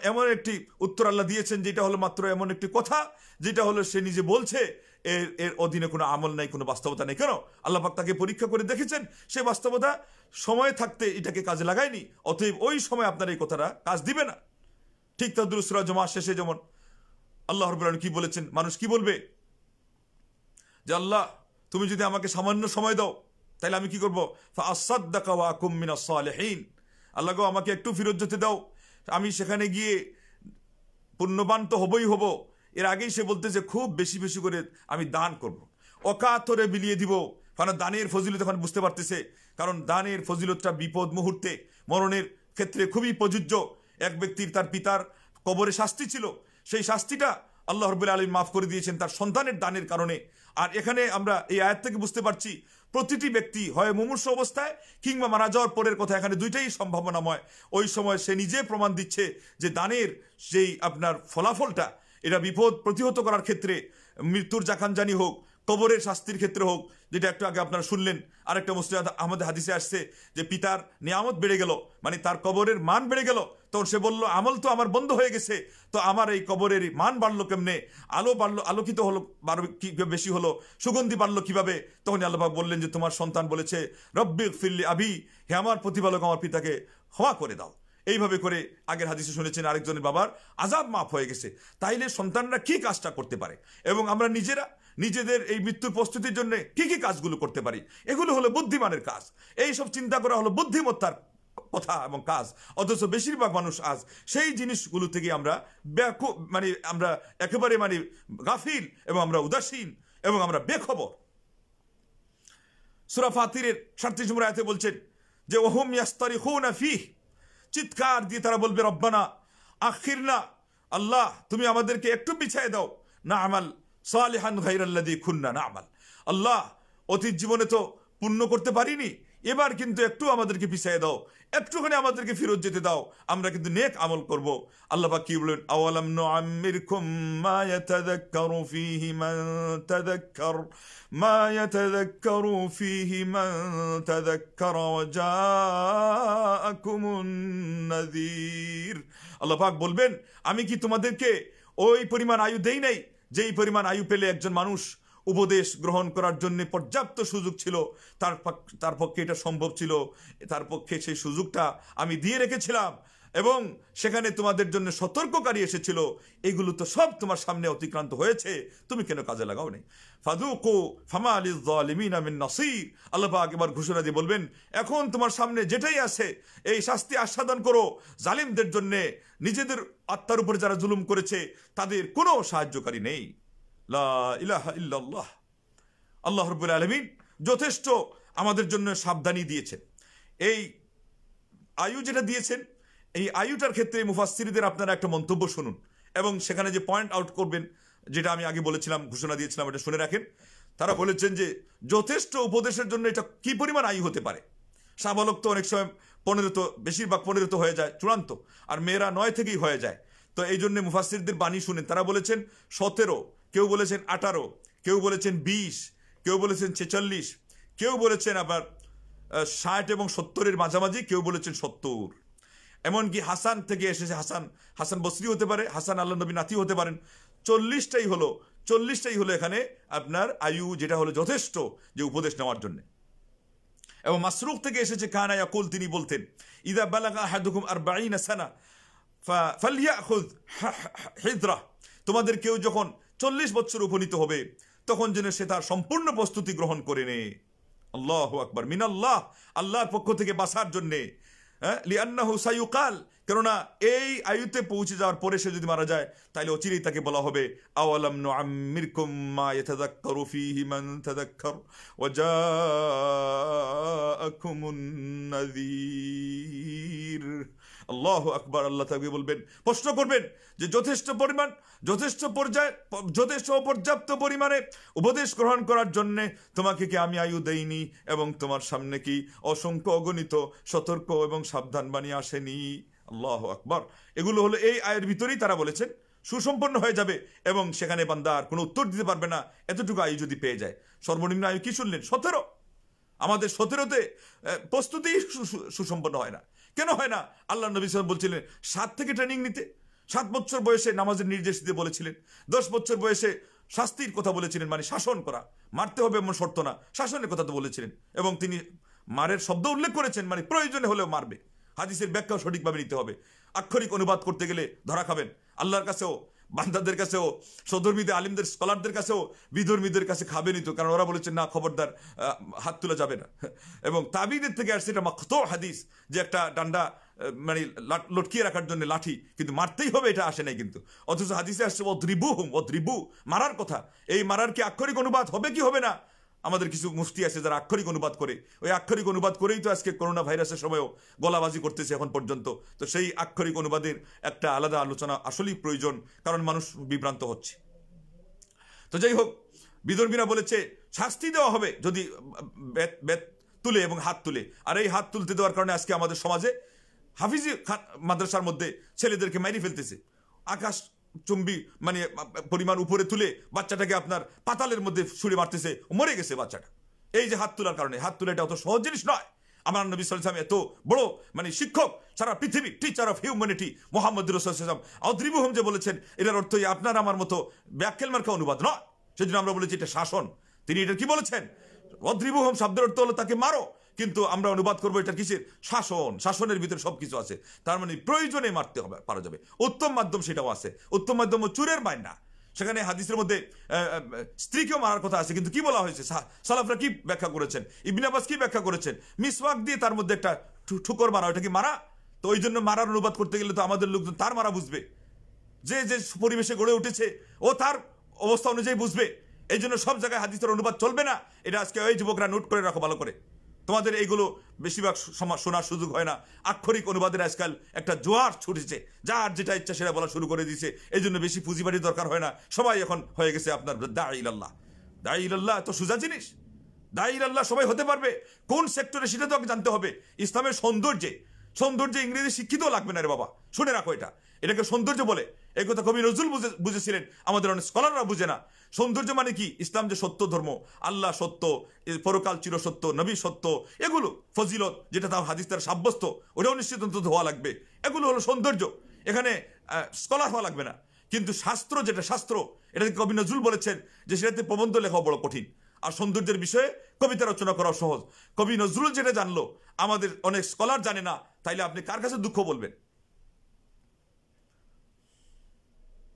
এমন একটি উত্তর আল্লাহ দিয়েছেন যেটা হলো মাত্র এমন একটি কথা, যেটা হলো সে নিজে বলছে এর অধীনে কোনো আমল নাই, কোনো বাস্তবতা নেই। কেন? আল্লাহ পাক তাকে পরীক্ষা করে দেখেছেন, সে বাস্তবতা সময় থাকতে এটাকে কাজে লাগায়নি, অতএব ওই সময় আপনার এই কথাটা কাজ দিবে না। ঠিক তদ্রুপ সূরা জুমা শেষে যেমন আল্লাহ রাব্বুল আলামিন কি বলেছেন, মানুষ কি বলবে যে আল্লাহ তুমি যদি আমাকে সামান্য সময় দাও তাহলে আমি কি করব? ফাআসাদদাকা ওয়া আকুম মিনাস সালিহিন, আল্লাহ গো আমাকে একটু ফিরত যেতে দাও, আমি সেখানে গিয়ে পুণ্যবান তো হবই হব। এর আগেই সে বলতে যে খুব বেশি বেশি করে আমি দান করব। অকাতরে বিলিয়ে দিব। কারণ দানের ফজিলত এখন বুঝতে পারতেছে, কারণ দানের ফজিলতটা বিপদ মুহূর্তে মরণের ক্ষেত্রে খুবই প্রযোজ্য। এক ব্যক্তির তার পিতার কবরে শাস্তি ছিল, সেই শাস্তিটা আল্লাহ রাব্বুল আলামিন মাফ করে দিয়েছেন তার সন্তানের দানের কারণে। আর এখানে আমরা এই আয়াত থেকে বুঝতে পারছি প্রতিটি ব্যক্তি হয় মুমূর্ষু অবস্থায় কিংবা মারা যাওয়ার পরের কথা, এখানে দুইটাই সম্ভাবনাময়। ওই সময় সে নিজে প্রমাণ দিচ্ছে যে দানের যেই আপনার ফলাফলটা, এটা বিপদ প্রতিহত করার ক্ষেত্রে, মৃত্যুর জাকানজানি হোক, কবরের শাস্তির ক্ষেত্রে হোক, যেটা একটু আগে আপনারা শুনলেন। আরেকটা মুসলিম আহমদ হাদিসে আসছে যে পিতার নিয়ামত বেড়ে গেল, মানে তার কবরের মান বেড়ে গেল। তখন সে বলল, আমল তো আমার বন্ধ হয়ে গেছে, তো আমার এই কবরের মান বাড়লো কেমনে, আলো বাড়লো, আলোকিত হলো কি বেশি হলো, সুগন্ধি বাড়লো কিভাবে? তখন আল্লাহ পাক বললেন যে তোমার সন্তান বলেছে রব্বিগফিরলি আবি, হে আমার প্রতিপালক আমার পিতাকে ক্ষমা করে দাও। এইভাবে করে আগের হাদিসে শুনেছেন আরেকজনের বাবার আযাব মাফ হয়ে গেছে। তাইলে সন্তানরা কি কাজটা করতে পারে এবং আমরা নিজেরা নিজেদের এই মৃত্যুর প্রস্তুতির জন্য কি কি কাজগুলো করতে পারি, এগুলো হলো বুদ্ধিমানের কাজ। এই সব চিন্তা করা হলো বুদ্ধিমত্তার কথা এবং কাজ। অথচ বেশিরভাগ মানুষ আজ সেই জিনিসগুলো থেকে আমরা মানে আমরা একেবারে মানে গাফিল এবং আমরা উদাসীন এবং আমরা বেখবর। সূরা ফাতিরের 37 নম্বর আয়াতে বলছেন যে ওহুম ইয়াস্তারিখুনা ফীহ, চিৎকার দিয়ে তারা বলবে রব্বানা আখিরনা, আল্লাহ তুমি আমাদেরকে একটু পিছায় দাও, না আমাল সালিহান গায়রাল্লাযী কুননা না'মাল, আল্লাহ অতীত জীবনে তো পূর্ণ করতে পারিনি, এবার কিন্তু একটু আমাদেরকে পিছায় দাও, একটুখানি আমাদেরকে ফেরত যেতে দাও, আমরা কিন্তু নেক আমল করব। আল্লাহ পাক কি বলেন, আওয়ালাম নুআম্মিরকুম মা ইয়াতাযাক্কারু ফীহি মান তাযাক্কার মা ইয়াতাযাক্কারু ফীহি মান তাযাক্কার ওয়া জাআকুমুন নাযীর। আল্লাহ পাক বলবেন, আমি কি তোমাদেরকে ওই পরিমাণ আয়ু দেই নাই যেই পরিমাণ আয়ু পেলে একজন মানুষ উপদেশ গ্রহণ করার জন্য পর্যাপ্ত সুযোগ ছিল, তার পক্ষে এটা সম্ভব ছিল, তার পক্ষে সেই সুযোগটা আমি দিয়ে রেখেছিলাম এবং সেখানে তোমাদের জন্য সতর্ককারী এসেছিল। এগুলো তো সব তোমার সামনে অতিক্রান্ত হয়েছে, তুমি কেন কাজে লাগাও নি? ফাযুকু ফামা লিয-যালিমিনা মিন নাসীর। আল্লাহ পাক এবার ঘোষণা দিয়ে বলবেন, এখন তোমার সামনে যেটাই আছে এই শাস্তি আস্বাদন করো। জালিমদের জন্য, নিজেদের আত্মার উপর যারা জুলুম করেছে তাদের কোনো সাহায্যকারী নেই। লা ইলাহা ইল্লাল্লাহ। আল্লাহ রাব্বুল আলামিন যথেষ্ট আমাদের জন্য সাবধানী দিয়েছেন। এই আয়ু যেটা দিয়েছেন, এই আয়ুটার ক্ষেত্রে মুফাসসিরদের আপনারা একটা মন্তব্য শুনুন এবং সেখানে যে পয়েন্ট আউট করবেন, যেটা আমি আগে বলেছিলাম, ঘোষণা দিয়েছিলাম, এটা শুনে রাখেন। তারা বলেছেন যে যথেষ্ট উপদেশের জন্য এটা কি পরিমাণ আয়ু হতে পারে। সাবালক তো অনেক সময় 15 তো, বেশিরভাগ 15 তো হয়ে যায় চূড়ান্ত, আর মেয়েরা 9 থেকেই হয়ে যায়। তো এই জন্য মুফাসসিরদের বাণী শুনেন। তারা বলেছেন 17, কেউ বলেছেন 18, কেউ বলেছেন 20, কেউ বলেছেন 46, কেউ বলেছেন আবার 60 এবং 70-এর মাঝামাঝি, কেউ বলেছেন 70। এমনকি হাসান থেকে এসেছে, হাসান বসরি হতে পারে, হাসান আল্লাহ নবী নাতি হতে পারেন। 40টাই হলো এখানে আপনার আয়ু, যেটা হলো যথেষ্ট যে উপদেশ নেওয়ার জন্য। এবং মাসরুক থেকে এসেছে কানা ইয়াকুল, তিনি বলতেন ইযা বালাগা আহাদুকুম 40 সানা ফালইয়াখুয হিযরা, তোমাদের কেউ যখন 40 বছর উপনীত হবে তখন যেন সে তার সম্পূর্ণ প্রস্তুতি গ্রহণ করে নেয়। আল্লাহু আকবার, মিনাল্লাহ, আল্লাহর পক্ষ থেকে বাঁচার জন্যে। লিআন্নাহু সায়ুকাল, কেননা এই আয়ুতে পৌঁছে যাওয়ার পরে সে যদি মারা যায় তাহলে অচিরেই তাকে বলা হবে আওয়ালাম নুআম্মিরকুম মা ইয়াতাযাক্কারু ফীহি মান তাযাক্কার ওয়া জাআকুমুন নাযীর। আল্লাহু আকবার। আল্লাহ তাআলা বলবেন, প্রশ্ন করবেন যে যথেষ্ট পর্যাপ্ত পরিমাণে উপদেশ গ্রহণ করার জন্য তোমাকে কি আমি আয়ু দেইনি এবং তোমার সামনে কি অসংখ্য অগণিত সতর্ক এবং সাবধান বাণী আসেনি? আল্লাহু আকবার। এগুলো হলো এই আয়ের ভিতরেই তারা বলেছেন সুসম্পন্ন হয়ে যাবে এবং সেখানে বান্দা আর কোনো উত্তর দিতে পারবে না এতটুকু আয়ু যদি পেয়ে যায়। সর্বনিম্ন আয়ু কি শুনলেন? 17। আমাদের 17তে প্রস্তুতি সুসম্পন্ন হয় না। কেন হয় না? আল্লাহ নবী সাল্লাল্লাহু আলাইহি ওয়াসাল্লাম বলছিলেন 7 থেকে ট্রেনিং নিতে। 7 বছর বয়সে নামাজের নির্দেশ দিতে বলেছিলেন। 10 বছর বয়সে শাস্তির কথা বলেছিলেন, মানে শাসন করা, মারতে হবে এমন শর্ত না, শাসনের কথা তো বলেছিলেন। এবং তিনি মারের শব্দ উল্লেখ করেছেন, মানে প্রয়োজনে হলেও মারবে। হাদিসের ব্যাখ্যাও সঠিকভাবে নিতে হবে। আক্ষরিক অনুবাদ করতে গেলে ধরা খাবেন। আল্লাহর কাছেও, বান্দাদের কাছেও, সদর্মীদের, আলিমদের, স্কলারদের কাছেও, বিধর্মীদের কাছে খাবেনই তো, কারণ ওরা বলেছেন না, খবরদার হাত তোলা যাবে না। এবং তাবিদের থেকে আসছে এটা মাকতু হাদিস, যে একটা ডান্ডা মানে লটকিয়ে রাখার জন্য লাঠি, কিন্তু মারতেই হবে এটা আসে নাই কিন্তু। অথচ হাদিসে আসছে অদ্রিবু, মারার কথা। এই মারার কি আক্ষরিক অনুবাদ হবে কি হবে না? আমাদের কিছু মুফতি আছে যারা আক্ষরিক অনুবাদ করে, ওই আক্ষরিক অনুবাদ করেই তো আজকে করোনা ভাইরাসের সময়ও গলাবাজি করতেছে এখন পর্যন্ত। তো সেই আক্ষরিক অনুবাদের একটা আলাদা আলোচনা আসলেই প্রয়োজন, কারণ মানুষ বিভ্রান্ত হচ্ছে। তো যাই হোক, বিধর্মীরা বলেছে শাস্তি দেওয়া হবে যদি বেত তুলে এবং হাত তুলে। আর এই হাত তুলতে দেওয়ার কারণে আজকে আমাদের সমাজে হাফিজি মাদ্রাসার মধ্যে ছেলেদেরকে মারি ফেলতেছে, আকাশ চুম্বি মানে পরিমাণ উপরে তুলে বাচ্চাটাকে আপনার পাতালের মধ্যে ছুঁড়ে মারতেছে, মরে গেছে বাচ্চাটা। এই যে হাত তোলার কারণে, হাত তুলে এটা অত সহজ জিনিস নয়। আমার নবী সাল্লাল্লাহু আলাইহি ওয়াসাল্লাম এত বড় মানে শিক্ষক, সারা পৃথিবী টিচার অফ হিউম্যানিটি মুহাম্মদ রাসূলুল্লাহ সাল্লাল্লাহু আলাইহি ওয়াসাল্লাম অদ্রিবুহুম যে বলেছেন, এটার অর্থ আপনার আমার মতো ব্যাককেল মার্কা অনুবাদ নয়। সেজন্য আমরা বলেছি এটা শাসন। তিনি এটা কি বলেছেন? অদ্রিবুহুম শব্দের অর্থ হলো তাকে মারো, কিন্তু আমরা অনুবাদ করবো এটা কিসের? শাসন। শাসনের ভিতরে সবকিছু আছে। তার মানে প্রয়োজনে মারতে হবে, পারা যাবে। উত্তম মাধ্যম সেটাও আছে। উত্তম মাধ্যম চুরের মাইন না। সেখানে হাদিসের মধ্যে স্ত্রীকেও মারার কথা আছে, কিন্তু কি বলা হয়েছে? সালাফরা কি ব্যাখ্যা করেছেন, ইবনে আব্বাস কি ব্যাখ্যা করেছেন? মিসওয়াক দিয়ে তার মধ্যে একটা ঠুকর মারা, ওটা কি মারা? তো ওই জন্য মারার অনুবাদ করতে গেলে তো আমাদের লোকজন তার মারা বুঝবে, যে যে পরিবেশে গড়ে উঠেছে ও তার অবস্থা অনুযায়ী বুঝবে। এই জন্য সব জায়গায় হাদিসের অনুবাদ চলবে না। এটা আজকে ওই যুবকরা নোট করে রাখো ভালো করে। তোমাদের এইগুলো বেশিরভাগ শোনার সুযোগ হয় না। আক্ষরিক অনুবাদের আজকাল একটা জোয়ার ছুটেছে, যার যেটা ইচ্ছা সেটা বলা শুরু করে দিয়েছে। এই জন্য বেশি পুঁজিবাড়ির দরকার হয় না, সবাই এখন হয়ে গেছে আপনার দাঈ ইলাল্লাহ। দাঈ ইলাল্লাহ এত সোজা জিনিস। দাঈ ইলাল্লাহ সবাই হতে পারবে, কোন সেক্টরে সেটা তো জানতে হবে। ইসলামের সৌন্দর্যে ইংরেজি শিক্ষিত লাগবে না রে বাবা, শুনে রাখো এটা। এটাকে সৌন্দর্য বলে, এই কথা কবি নজরুল বুঝেছিলেন, আমাদের অনেক স্কলাররা বুঝে না। সৌন্দর্য মানে কি? ইসলাম যে সত্য ধর্ম, আল্লাহ সত্য, পরকাল চির সত্য, নবী সত্য, এগুলো ফজিলত যেটা তার হাদিস দ্বারা সাব্যস্ত, ওটাও নিশ্চিত হওয়া লাগবে। এগুলো হলো সৌন্দর্য। এখানে স্কলার হওয়া লাগবে না। কিন্তু শাস্ত্র যেটা শাস্ত্র, এটাকে কবি নজরুল বলেছেন যে সেটাতে প্রবন্ধ লেখাও বড় কঠিন, আর সৌন্দর্যের বিষয়ে কবিতা রচনা করা সহজ। কবি নজরুল যেটা জানলো আমাদের অনেক স্কলার জানে না, তাইলে আপনি কার কাছে দুঃখ বলবেন?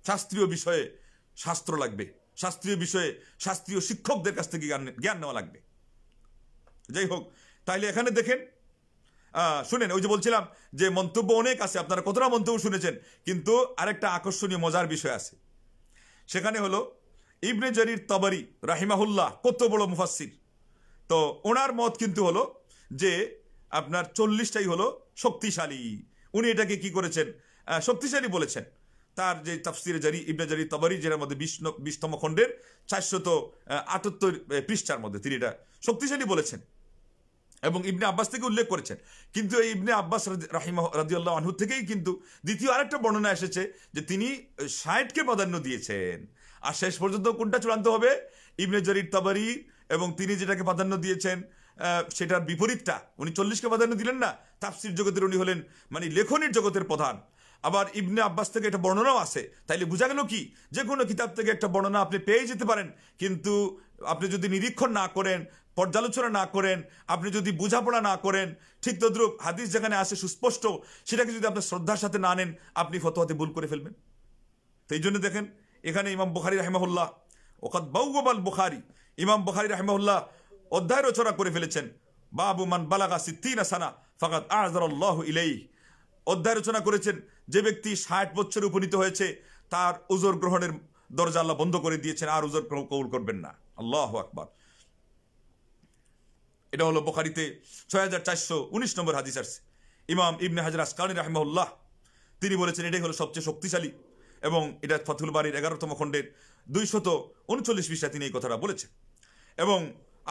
শাস্ত্রীয় বিষয়ে শাস্ত্র লাগবে, শাস্ত্রীয় বিষয়ে শাস্ত্রীয় শিক্ষকদের কাছ থেকে জ্ঞান নেওয়া লাগবে। যাই হোক, তাইলে এখানে দেখেন, শুনেন, ওই যে বলছিলাম যে মন্তব্য অনেক আছে, আপনারা কতটা মন্তব্য শুনেছেন, কিন্তু আরেকটা আকর্ষণীয় মজার বিষয় আছে। সেখানে হলো ইবনে জারির তাবারি রাহিমাহুল্লাহ, কত বড় মুফাসসির। তো ওনার মত কিন্তু হলো যে আপনার 40টাই হলো শক্তিশালী। উনি এটাকে কি করেছেন? শক্তিশালী বলেছেন। তার যে তাফসিরে জারি ইবনে জারির তাবারি, যেটার মধ্যে 20তম খণ্ডের 478 পৃষ্ঠার মধ্যে তিনি এটা শক্তিশালী বলেছেন, এবং ইবনে আব্বাস থেকে উল্লেখ করেছেন। কিন্তু এই ইবনে আব্বাস রাদিয়াল্লাহু আনহু থেকেই কিন্তু দ্বিতীয় আরেকটা বর্ণনা এসেছে যে তিনি 60কে প্রাধান্য দিয়েছেন। আর শেষ পর্যন্ত কোনটা চূড়ান্ত হবে? ইবনে জারির তাবারি, এবং তিনি যেটাকে প্রাধান্য দিয়েছেন সেটার বিপরীতটা। উনি 40কে প্রাধান্য দিলেন না। তাফসির জগতের উনি হলেন মানে লেখনের জগতের প্রধান। আবার ইবনে আব্বাস থেকে একটা বর্ণনাও আছে। তাইলে বোঝা গেল কি, যে কোনো কিতাব থেকে একটা বর্ণনা আপনি পেয়ে যেতে পারেন, কিন্তু আপনি যদি নিরীক্ষণ না করেন, পর্যালোচনা না করেন, আপনি যদি বোঝাপড়া না করেন, ঠিক তদ্রুপ হাদিস যেখানে আসে সুস্পষ্ট, সেটাকে যদি আপনি শ্রদ্ধার সাথে না নেন, আপনি ফতোয়াতে ভুল করে ফেলবেন। তো এই জন্য দেখেন, এখানে ইমাম বুখারী রাহিমাহুল্লাহ, ওকাদ বাউবাল বুখারী, ইমাম বুখারী রাহিমাহুল্লাহ অধ্যায় রচনা করে ফেলেছেন, বাবু মান বালাগা 60 সানা ফাকাদ আযরাল্লাহু ইলাইহি। অধ্যায় রচনা করেছেন, যে ব্যক্তি 60 বছরে উপনীত হয়েছে তার উজর গ্রহণের দরজা আল্লাহ বন্ধ করে দিয়েছেন, আর উজর কবুল করবেন না। আল্লাহু আকবার। এটা হলো বুখারীতে 6419 নম্বর হাদিস আসছে। ইমাম ইবনে হাজার আসকালানী রাহিমাহুল্লাহ তিনি বলেছেন এটাই হলো সবচেয়ে শক্তিশালী, এবং এটা ফাথুল বারীর 11তম খণ্ডের 239 পৃষ্ঠায় তিনি এই কথাটা বলেছেন। এবং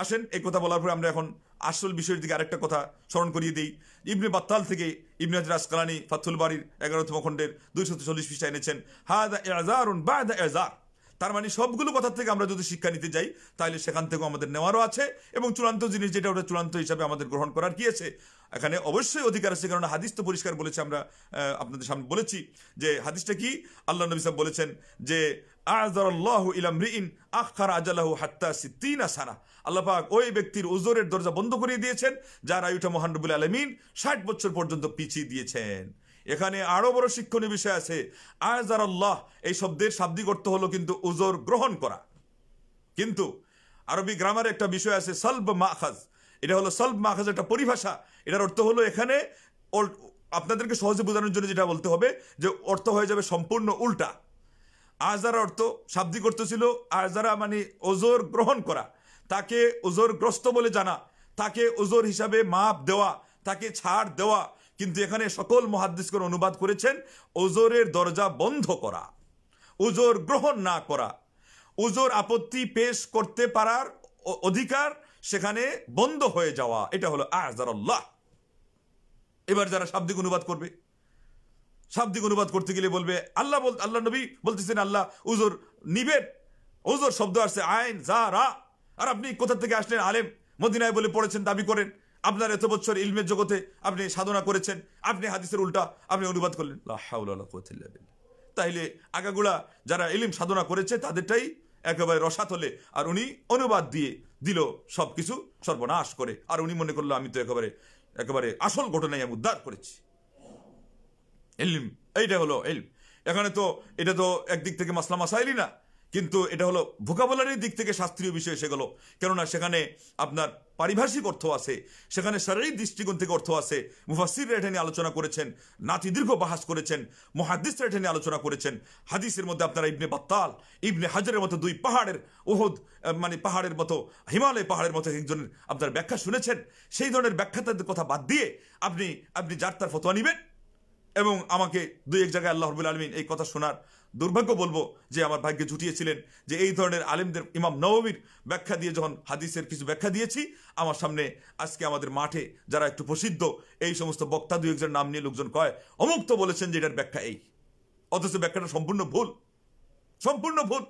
আসেন, এই কথা বলার পরে আমরা এখন আসল বিষয়ের দিকে আরেকটা কথা স্মরণ করিয়ে দিই। ইবনে বাত্তাল থেকে ইবনে হাজার আসকালানী ফাথুল বারীর 11তম খণ্ডের 240 পৃষ্ঠায় এনেছেন, হাদা ইজারুন বা'দা ইজার। তার মানে সবগুলো কথা থেকে আমরা যদি শিক্ষা নিতে যাই, তাহলে সেখান থেকেও আমাদের নেওয়ারও আছে, এবং চূড়ান্ত জিনিস যেটা, ওটা চূড়ান্ত হিসাবে আমাদের গ্রহণ করার কি আছে? এখানে অবশ্যই অধিকার আছে, কারণ হাদিস তো পরিষ্কার বলেছে। আমরা আপনাদের সামনে বলেছি যে হাদিসটা কি, আল্লাহ নবী সাল্লাল্লাহু আলাইহি ওয়াসাল্লাম বলেছেন যে আযরাল্লাহু ইলা মরিইন আখখারা আজালাহু হাত্তা 60 সানা। আল্লাহ পাক ওই ব্যক্তির উজরের দরজা বন্ধ করে দিয়েছেন যার আয়ুটা মহান রব্বুল আলামিন 60 বছর পর্যন্ত পিছিয়ে দিয়েছেন। এখানে আরো বড় শিক্ষণীয় বিষয় আছে। আযরাল্লাহ এই শব্দের শাব্দিক অর্থ হলো কিন্তু উজর গ্রহণ করা, কিন্তু আরবি গ্রামারে একটা বিষয় আছে সালব মাখাজ। এটা হলো সালব মাখাজ, একটা পরিভাষা। এটার অর্থ হলো এখানে আপনাদেরকে সহজে বোঝানোর জন্য যেটা বলতে হবে যে অর্থ হয়ে যাবে সম্পূর্ণ উল্টা। আজারা অর্থ শাব্দিক অর্থ ছিল আজারা মানে ওজোর গ্রহণ করা, তাকে ওজোরগ্রস্ত বলে জানা, তাকে ওজোর হিসাবে মাপ দেওয়া, তাকে ছাড় দেওয়া। কিন্তু এখানে সকল মুহাদ্দিসগণ অনুবাদ করেছেন ওজোরের দরজা বন্ধ করা, ওজোর গ্রহণ না করা, ওজোর আপত্তি পেশ করতে পারার অধিকার সেখানে বন্ধ হয়ে যাওয়া, এটা হলো আযারাল্লাহ। এবার যারা শাব্দিক অনুবাদ করবে, শাব্দিক অনুবাদ করতে গেলে বলবে আল্লাহ নবী বলতেছেন আল্লাহ উজুর নিবেন, উজুর শব্দ আসছে আইন যা রা, আর আপনি কোথা থেকে আসলেন আলেম, মদিনায় বলে পড়েছেন, দাবি করেন, আপনার এত বছর ইলমের জগতে আপনি সাধনা করেছেন, আপনি হাদিসের উল্টা আপনি অনুবাদ করলেন। লা হাওলা ওয়ালা কুওয়াতা ইল্লা বিল্লাহ। তাইলে আগাগুলা যারা ইলম সাধনা করেছে তাদেরটাই একেবারে রসাতলে, আর উনি অনুবাদ দিয়ে দিল সবকিছু সর্বনাশ করে, আর উনি মনে করলো আমি তো একেবারে আসল ঘটনাই আমি উদ্ধার করেছি। ইলম, এইটা হলো ইলম। এখানে তো এটা তো একদিক থেকে মাসলা মাসাইলই না, কিন্তু এটা হলো ভোকাবুলারির দিক থেকে শাস্ত্রীয় বিষয় সেগুলো, কেননা সেখানে আপনার পারিভাষিক অর্থ আছে, সেখানে শারঈ দৃষ্টিকোণ থেকে অর্থ আছে। মুফাসসিররা এটা নিয়ে আলোচনা করেছেন, নাতি দীর্ঘ বাহাস করেছেন, মুহাদ্দিসরা এটা নিয়ে আলোচনা করেছেন। হাদিসের মধ্যে আপনারা ইবনে বাত্তাল, ইবনে হাজারের মতো দুই পাহাড়ের ওহদ মানে পাহাড়ের মতো, হিমালয় পাহাড়ের মতো একজনের আপনার ব্যাখ্যা শুনেছেন। সেই ধরনের ব্যাখ্যাতাদের কথা বাদ দিয়ে আপনি যার তার ফতোয়া নেবেন, এবং আমাকে দুই এক জায়গায় আল্লাহ রাব্বুল আলামিন এই কথা শোনার দুর্ভাগ্য বলবো যে আমার ভাগ্যে জুটিয়েছিলেন যে এই ধরনের আলেমদের, ইমাম নববীর ব্যাখ্যা দিয়ে যখন হাদিসের কিছু ব্যাখ্যা দিয়েছি, আমার সামনে আজকে আমাদের মাঠে যারা একটু প্রসিদ্ধ এই সমস্ত বক্তা দুই একজন নাম নিয়ে লোকজন কয় অমুক তো বলেছেন যে এটার ব্যাখ্যা এই, অথচ ব্যাখ্যাটা সম্পূর্ণ ভুল, সম্পূর্ণ ভুল।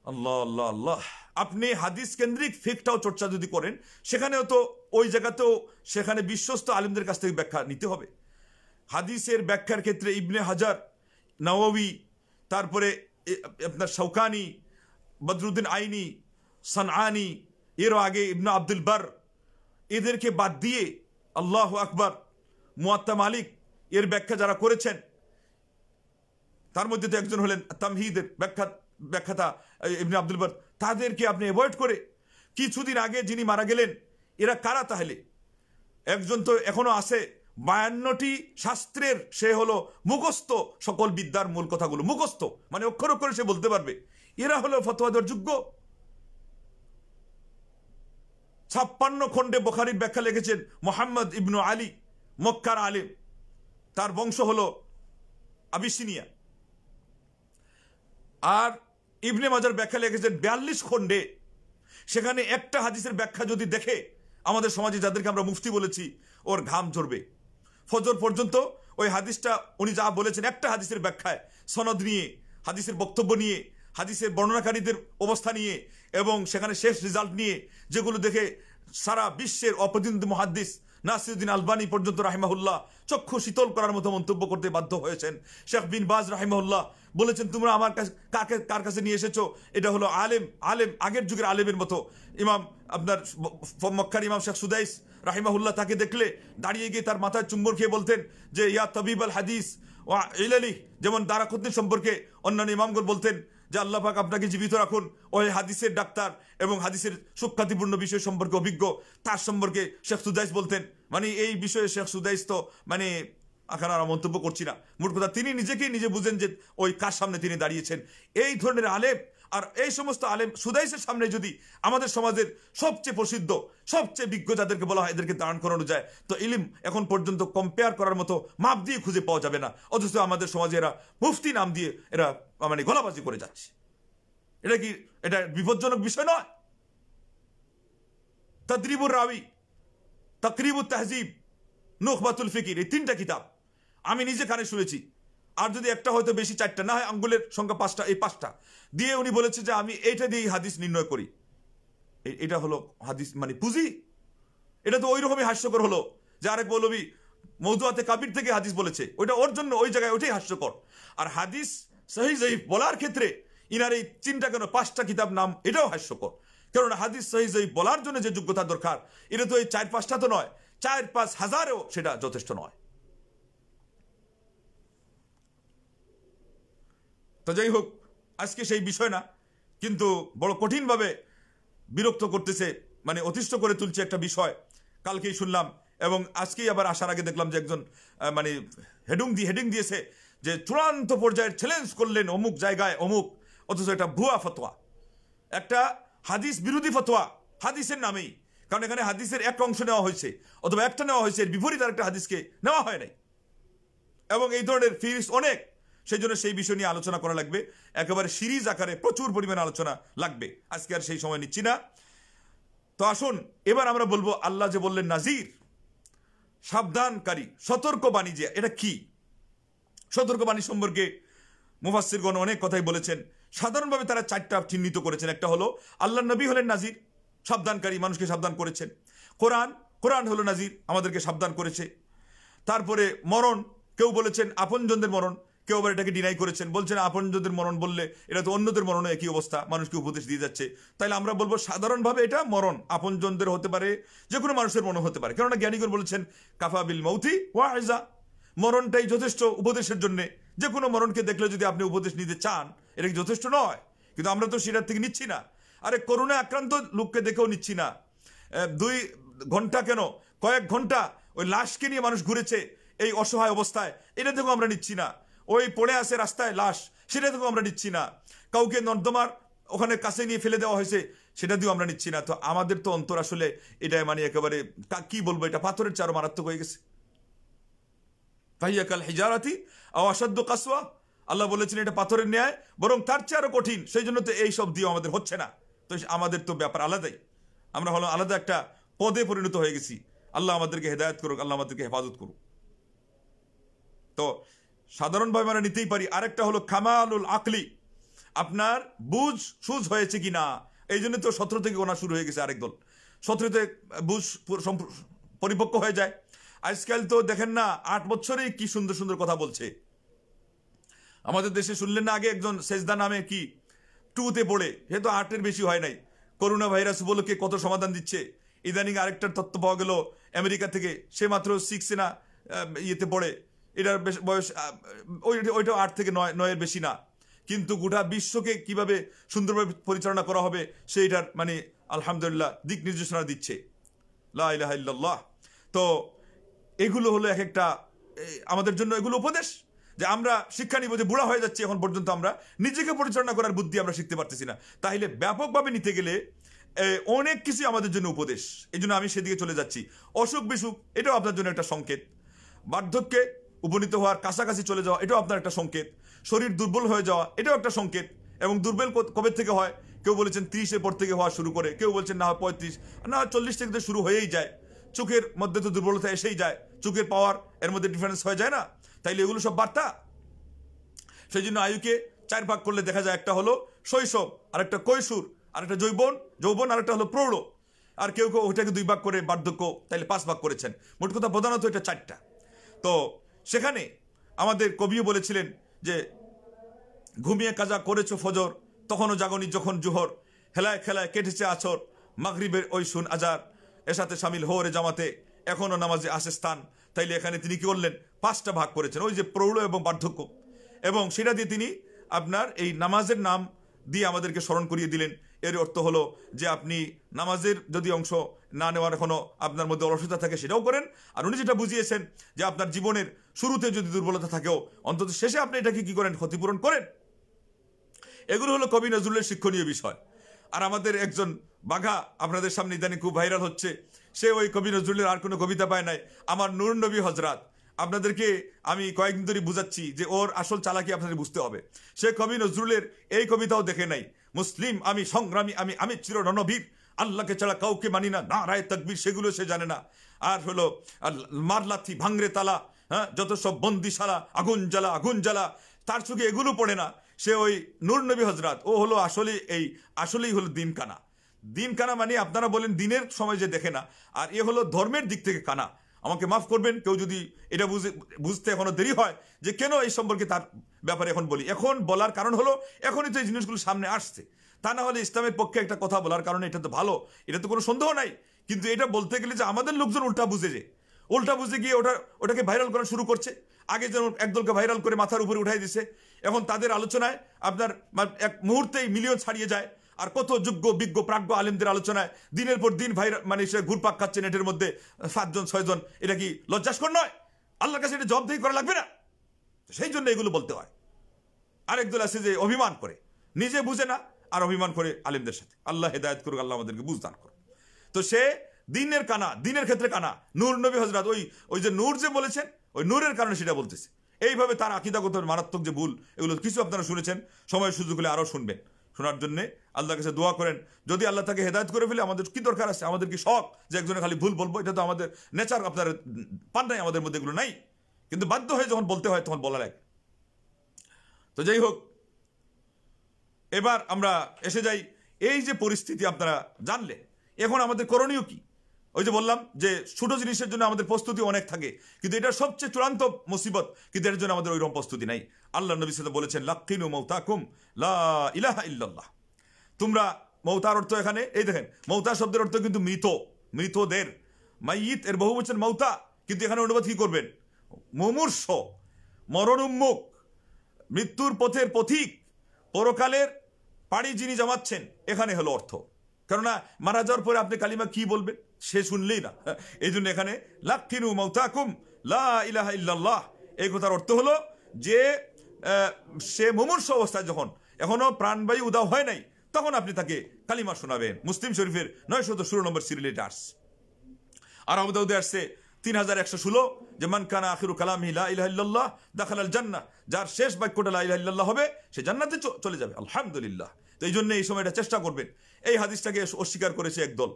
আল্লাহ আল্লাহ আল্লাহ। আপনি হাদিস কেন্দ্রিক ফিকটাও চর্চা যদি করেন, সেখানেও তো ওই জায়গাতেও সেখানে বিশ্বস্ত আলেমদের কাছ থেকে ব্যাখ্যা নিতে হবে। হাদিসের ব্যাখ্যার ক্ষেত্রে ইবনে হাজার, নাওয়াবি, তারপরে আপনার শৌকানি, বদরুদ্দিন আইনি, সানআনি, এরও আগে ইবনে আব্দুল বার, এদেরকে বাদ দিয়ে আল্লাহু আকবার মুয়াত্তা মালিক এর ব্যাখ্যা যারা করেছেন, তার মধ্যে তো একজন হলেন তামহিদের ব্যাখ্যাতা ইবনে আব্দুল বার, তাদেরকে আপনি অ্যাভয়েড করে কিছুদিন আগে যিনি মারা গেলেন, এরা কারা তাহলে? একজন তো এখনো আছে 52টি শাস্ত্রের, সে হলো মুখস্থ, সকল বিদ্যার মূল কথাগুলো মুখস্থ, মানে অক্ষর অক্ষরে সে বলতে পারবে। এরা হলো ফতোয়া দেওয়ার যোগ্য? 56 খণ্ডে বুখারীর ব্যাখ্যা লিখেছেন মুহাম্মদ ইবনু আলী, মক্কার আলেম, তার বংশ হলো আবিসিনিয়া। আর ইবনে মাজার ব্যাখ্যা লিখেছেন 42 খণ্ডে, সেখানে একটা হাদিসের ব্যাখ্যা যদি দেখে, আমাদের সমাজে যাদেরকে আমরা মুফতি বলেছি, ওর ঘাম ঝরবে। ফজর পর্যন্ত ওই হাদিসটা উনি যা বলেছেন একটা হাদিসের ব্যাখ্যায়, সনদ নিয়ে, হাদিসের বক্তব্য নিয়ে, হাদিসের বর্ণনাকারীদের অবস্থা নিয়ে, এবং সেখানে শেষ রেজাল্ট নিয়ে, যেগুলো দেখে সারা বিশ্বের অপ্রতিনিধি মুহাদ্দিস নাসিরউদ্দিন আলবানী পর্যন্ত রাহিমাহুল্লাহ চক্ষু শীতল করার মতো মন্তব্য করতে বাধ্য হয়েছেন। শেখ বিন বাজ রাহিমাহুল্লাহ বলেছেন তোমরা আমার কার কাছে নিয়ে এসেছো? এটা হলো আলেম আগের যুগের আলেমের মতো। ইমাম আপনার মক্কার ইমাম শেখ সুদাইস রাহিমাহুল্লাহ তাকে দেখলে দাঁড়িয়ে গিয়ে তার মাথায় চুম্বন খেয়ে বলতেন যে ইয়া তাবিব আল হাদিস ওয়া ইলালি, যেমন দারাকুতনি সম্পর্কে অন্যান্য ইমামগণ বলতেন যে আল্লাহ পাক আপনাকে জীবিত রাখুন, ওই হাদিসের ডাক্তার এবং হাদিসের সুখ্যাতিপূর্ণ বিষয় সম্পর্কে অভিজ্ঞ, তার সম্পর্কে শেখ সুদাইস বলতেন। মানে এই বিষয়ে শেখ সুদাইস তো মানে এখন আর মন্তব্য করছি না, মোট কথা তিনি নিজেকেই নিজে বুঝেন যে ওই কার সামনে তিনি দাঁড়িয়েছেন। এই ধরনের আলেম, আর এই সমস্ত আলেম সুদাইসের সামনে যদি আমাদের সমাজের সবচেয়ে প্রসিদ্ধ, সবচেয়ে বিজ্ঞ যাদেরকে বলা হয় এদেরকে দাঁড়ান করানো যায়, তো ইলম এখন পর্যন্ত কম্পেয়ার করার মতো মাপ দিয়ে খুঁজে পাওয়া যাবে না। অথচ আমাদের সমাজে এরা মুফতি নাম দিয়ে এরা মানে গলাবাজি করে যাচ্ছে। এটা বিপজ্জনক বিষয় নয়? তাদরিবুর রাবি, তাকরিবুত তাহজিব, নুখবাতুল ফিকির, এই 3টা কিতাব আমি নিজে কানে শুনেছি। আর যদি একটা হয়তো বেশি, 4টা না হয় আঙ্গুলের সংখ্যা 5টা, এই 5টা দিয়ে উনি বলেছে যে আমি এইটা দিয়ে হাদিস নির্ণয় করি। এটা হলো হাদিস মানে পুঁজি? এটা তো ওই রকমই হাস্যকর হলো যে আরেক মৌলবী মওদুআতে কাবির থেকে হাদিস বলেছে, ওইটা ওর জন্য ওই জায়গায় ওইটাই হাস্যকর। আর হাদিস সহিহ জয়ীফ বলার ক্ষেত্রে ইনার এই 3টা কেন 5টা কিতাব নাম, এটাও হাস্যকর। কেননা হাদিস সহিহ জয়ীফ বলার জন্য যে যোগ্যতা দরকার, এটা তো এই 4-5টা তো নয়, 4-5 হাজারেও সেটা যথেষ্ট নয়। তো যাই হোক, আজকে সেই বিষয় না, কিন্তু বড় কঠিনভাবে বিরক্ত করতেছে, মানে অতিষ্ঠ করে তুলছে একটা বিষয়। কালকেই শুনলাম এবং আজকেই আবার আসার আগে দেখলাম যে একজন মানে হেডিং দিয়েছে যে চূড়ান্ত পর্যায়ের চ্যালেঞ্জ করলেন অমুক জায়গায় অমুক, অথচ এটা ভুয়া ফতোয়া, একটা হাদিস বিরোধী ফতোয়া হাদিসের নামেই। কারণ এখানে হাদিসের এক অংশ নেওয়া হয়েছে অথবা একটা নেওয়া হয়েছে, এর বিপরীত আরেকটা হাদিসকে নেওয়া হয় নাই, এবং এই ধরনের ফিরিস অনেক। সেই জন্য সেই বিষয় নিয়ে আলোচনা করা লাগবে, একেবারে সিরিজ আকারে প্রচুর পরিমাণে আলোচনা লাগবে। আজকে আর সেই সময় নিচ্ছি না। তো আসুন এবার আমরা বলবো, আল্লাহ যে বললেন নাজির, সাবধানকারী, সতর্কবাণী, যে এটা কি? সতর্কবাণী সম্পর্কে মুফাসসিরগণ অনেক কথাই বলেছেন। সাধারণভাবে তারা চারটা চিহ্নিত করেছেন। একটা হলো আল্লাহ নবী হলেন নাজির, সাবধানকারী, মানুষকে সাবধান করেছেন। কোরআন হলো নাজির, আমাদেরকে সাবধান করেছে। তারপরে মরণ, কেউ বলেছেন আপনজনদের মরণ, কেউ আবার এটাকে ডিনাই করেছেন, বলছেন আপনজনদের মরণ বললে এটা তো অন্যদের মরণও একই অবস্থা, মানুষকে উপদেশ দিয়ে যাচ্ছে। তাইলে আমরা বলবো সাধারণভাবে এটা মরণ আপনজনদের হতে পারে, যে কোনো মানুষের মরণ হতে পারে। কেননা জ্ঞানীগণ বলেছেন কাফা বিল মৌতি ওয়াইজা, মরণটাই যথেষ্ট উপদেশের জন্য। যে কোনো মরণকে দেখলে যদি আপনি উপদেশ নিতে চান, এটা কি যথেষ্ট নয়? কিন্তু আমরা তো সেটার থেকে নিচ্ছি না। আরে করোনা আক্রান্ত লোককে দেখেও নিচ্ছি না। 2 ঘন্টা কেন, কয়েক ঘন্টা ওই লাশকে নিয়ে মানুষ ঘুরেছে এই অসহায় অবস্থায়, এটা থেকেও আমরা নিচ্ছি না। ওই পড়ে আছে রাস্তায় লাশ, সেটা থেকেও আমরা নিচ্ছি না। কাউকে নর্দমার ওখানে কাছে নিয়ে ফেলে দেওয়া হয়েছে, সেটা দিয়েও আমরা নিচ্ছি না। তো আমাদের তো অন্তর আসলে এটা মানে একেবারে কি বলবো, এটা পাথরের চেয়ে আরো মারাত্মক হয়ে গেছে। ফাহিয়া কাল হিজারাতি আও আশাদ্দু কাসওয়া, আল্লাহ বলেছেন এটা পাথরের ন্যায়, বরং তার চেয়ে আরো কঠিন। সেই জন্য তো এই সব দিয়ে আমাদের হচ্ছে না। তো আমাদের তো ব্যাপার আলাদাই, আমরা হলো আলাদা একটা পদে পরিণত হয়ে গেছি। আল্লাহ আমাদেরকে হেদায়েত করুক, আল্লাহ আমাদেরকে হেফাজত করুক। তো সাধারণভাবে আমরা নিতেই পারি। আরেকটা হলো কামালুল আকলি, আপনার সুজ হয়েছে কিনা। এই জন্য তো 17 থেকে গোনা শুরু হয়ে গেছে আরেক দল, 17তে বুঝ পরিপক্ক হয়ে যায়। আজকাল তো দেখেন না 8 বছরেই কি সুন্দর সুন্দর কথা বলছে। আমাদের দেশে শুনলেন না আগে একজন সেজদা নামে কি 2তে পড়ে, সে তো 8-এর বেশি হয় নাই, করোনা ভাইরাস উপলক্ষে কত সমাধান দিচ্ছে। ইদানিং আরেকটার তথ্য পাওয়া গেল আমেরিকা থেকে, সে মাত্র 6-এ না ইয়েতে পড়ে, এটার বয়স ওইটাও 8 থেকে 9-এর বেশি না। কিন্তু গোটা বিশ্বকে কিভাবে সুন্দরভাবে পরিচালনা করা হবে সেইটার মানে আলহামদুলিল্লাহ দিক নির্দেশনা দিচ্ছে। লা ইলাহা ইল্লাল্লাহ। তো এগুলো হলো এক একটা আমাদের জন্য এগুলো উপদেশ, যে আমরা শিক্ষা নিব, যে বুড়া হয়ে যাচ্ছে এখন পর্যন্ত আমরা নিজেকে পরিচালনা করার বুদ্ধি আমরা শিখতে পারতেছি না। তাহলে ব্যাপকভাবে নিতে গেলে অনেক কিছু আমাদের জন্য উপদেশ। এই জন্য আমি সেদিকে চলে যাচ্ছি। অসুখ বিসুখ এটাও আপনার জন্য একটা সংকেত, বার্ধক্যে উপনীত হওয়ার কাছাকাছি চলে যাওয়া এটাও আপনার একটা সংকেত, শরীর দুর্বল হয়ে যাওয়া এটাও একটা সংকেত। এবং দুর্বল কবে থেকে হয়? কেউ বলেছেন 30-এর পর থেকে হওয়া শুরু করে, কেউ বলছেন না হয় 35, না হয় 40 থেকে শুরু হয়েই যায়। চোখের মধ্যে তো দুর্বলতা এসেই যায়, চোখের পাওয়ার এর মধ্যে ডিফারেন্স হয়ে যায় না? তাইলে এগুলো সব বার্তা। সেই জন্য আয়ুকে 4 ভাগ করলে দেখা যায় একটা হলো শৈশব, আরেকটা কৈশোর, আরেকটা যৌবন, আরেকটা হলো প্রৌঢ়, আর কেউ কেউ ওইটাকে 2 ভাগ করে বার্ধক্য, তাইলে 5 ভাগ করেছেন। মোট কথা প্রধানত এটা 4টা। তো সেখানে আমাদের কবিও বলেছিলেন যে ঘুমিয়ে কাজা করেছো ফজর, তখনও জাগনি যখন জোহর, হেলায় খেলায় কেটেছে আছর, মাগরিবের ওই শুন আজার, এর সাথে সামিল হোরে জামাতে, এখনো নামাজে আসে স্থান। তাইলে এখানে তিনি কি করলেন? 5টা ভাগ করেছেন, ওই যে প্রৌঢ় এবং বার্ধক্য, এবং সেটা দিয়ে তিনি আপনার এই নামাজের নাম দিয়ে আমাদেরকে স্মরণ করিয়ে দিলেন। এর অর্থ হলো যে আপনি নামাজের যদি অংশ না নেওয়ার এখনো আপনার মধ্যে অলসতা থাকে সেটাও করেন। আর উনি যেটা বুঝিয়েছেন যে আপনার জীবনের শুরুতে যদি দুর্বলতা থাকেও অন্তত শেষে আপনি এটাকে কি করেন? ক্ষতিপূরণ করেন। এগুলো হলো কবি নজরুলের শিক্ষণীয় বিষয়। আর আমাদের একজন বাঘা আপনাদের সামনে ইদানিং খুব ভাইরাল হচ্ছে, সে ওই কবি নজরুলের আর কোনো কবিতা পায় নাই, আমার নূর নবী হজরত। আপনাদেরকে আমি কয়েকদিন ধরে বুঝাচ্ছি যে ওর আসল চালাকি আপনাদের বুঝতে হবে। সে কবি নজরুলের এই কবিতাও দেখে নাই। মুসলিম আমি, সংগ্রামী আমি, আমি চির রণবীর, আল্লাহকে ছাড়া কাউকে মানি না, নারায়ে তাকবীর সেগুলো সে জানে না। আর হলো মারলাথি ভাঙরে তালা, হ্যাঁ, যত সব বন্দিশালা, আগুন জ্বালা, তার চোখে এগুলো পড়ে না। সে ওই নূর নবী হজরত, ও হলো আসলেই হলো দিন কানা মানে আপনারা বলেন দিনের সময় যে দেখে না, আর এ হলো ধর্মের দিক থেকে কানা। আমাকে মাফ করবেন কেউ যদি এটা বুঝতে এখনো দেরি হয় যে কেন এই সম্পর্কে তার ব্যাপারে এখন বলি। এখন বলার কারণ হলো এখনই তো এই জিনিসগুলো সামনে আসছে, তা না হলে ইসলামের পক্ষে একটা কথা বলার কারণে এটা তো ভালো, এটা তো কোনো সন্দেহ নাই। কিন্তু এটা বলতে গেলে যে আমাদের লোকজন উল্টা বুঝে গিয়ে ওটাকে ভাইরাল করা শুরু করছে। আগে যেমন একদলকে ভাইরাল করে মাথার উপরে উঠাই দিছে, এখন তাদের আলোচনায় আপনার এক মুহূর্তেই মিলিয়ন ছাড়িয়ে যায়। আর কত যোগ্য বিজ্ঞ প্রাজ্ঞ আলেমদের আলোচনায় দিনের পর দিন ভাই মানে সে ঘুরপাক খাচ্ছে নেটের মধ্যে 7 জন 6 জন, এটা কি লজ্জাস্কর নয়? আল্লাহর কাছে এটা জবাবদিহি করা লাগবে না? সেই জন্য এগুলো বলতে হয়। আরেকদল আছে যে অভিমান করে, নিজে বুঝে না আর অভিমান করে আলেমদের সাথে। আল্লাহ হেদায়েত করুক, আল্লাহ আমাদেরকে বুঝদান করুক। তো সে দিনের কানা, দিনের ক্ষেত্রে কানা। নূর নবী হযরত ওই যে নূর যে বলেছেন, ওই নূরের কারণে সেটা বলতেছে। এইভাবে তার আকীদাগত মারাত্মক যে ভুল, এগুলো কিছু আপনারা শুনেছেন, সময় সুযোগ হলে আরও শুনবেন। শোনার জন্য আল্লাহর কাছে দোয়া করেন, যদি আল্লাহ তাকে হেদায়েত করে ফেলে আমাদের কি দরকার আছে? আমাদের কি শখ যে একজনে খালি ভুল বলবো? এটা তো আমাদের নেচার, আপনার পান নাই, আমাদের মধ্যে এগুলো নাই। কিন্তু বাধ্য হয়ে যখন বলতে হয় তখন বলা লাগে। তো যাই হোক, এবার আমরা এসে যাই এই যে পরিস্থিতি আপনারা জানলেন, এখন আমাদের করণীয় কি? ওই যে বললাম যে ছোট জিনিসের জন্য আমাদের প্রস্তুতি অনেক থাকে, কিন্তু এটা সবচেয়ে চূড়ান্ত মুসিবত, কিন্তু এর জন্য আমাদের ওইরকম প্রস্তুতি নাই। আল্লাহ নবী সাল্লাল্লাহু আলাইহি ওয়াসাল্লাম বলেছেন, লাক্কিনু মাউতাকুম লা ইলাহা ইল্লাল্লাহ। তোমরা, মৌতার অর্থ এখানে এই দেখেন, মৌতা শব্দের অর্থ কিন্তু মৃত, মৃতদের। মাইয়িত এর বহুবচন মৌতা, কিন্তু এখানে অনুবাদ কি করবেন? মুমূর্ষ, মরণোন্মুখ, মৃত্যুর পথের পথিক, পরকালের পাড়ি যিনি জমাচ্ছেন, এখানে হলো অর্থ। কেননা মারা যাওয়ার পরে আপনি কালিমা কি বলবেন সে শুনলেই না, এই জন্য এখানে লাক্কিনু মাউতাকুম লা ইলাহা ইল্লাল্লাহ, এই কথার অর্থ হলো যে সে মুমূর্ষ অবস্থায় যখন এখনো প্রাণবায়ু উদাও হয় নাই, তখন আপনি তাকে কালিমা শোনাবেন। মুসলিম শরীফের 916 নম্বর সিরিয়ালে এটা আসছে। আর আবু দাউদে আসছে 3116, যে মান কানা আখিরু কালামিহি লা ইলাহা ইল্লাল্লাহ দাখালাল জান্নাহ, যার শেষ বাক্যটা লা ইলাহা ইল্লাল্লাহ হবে সে জান্নাতে চলে যাবে। আলহামদুলিল্লাহ। তো এই জন্য এই সময়টা চেষ্টা করবেন। এই হাদিসটাকে অস্বীকার করেছে একদল,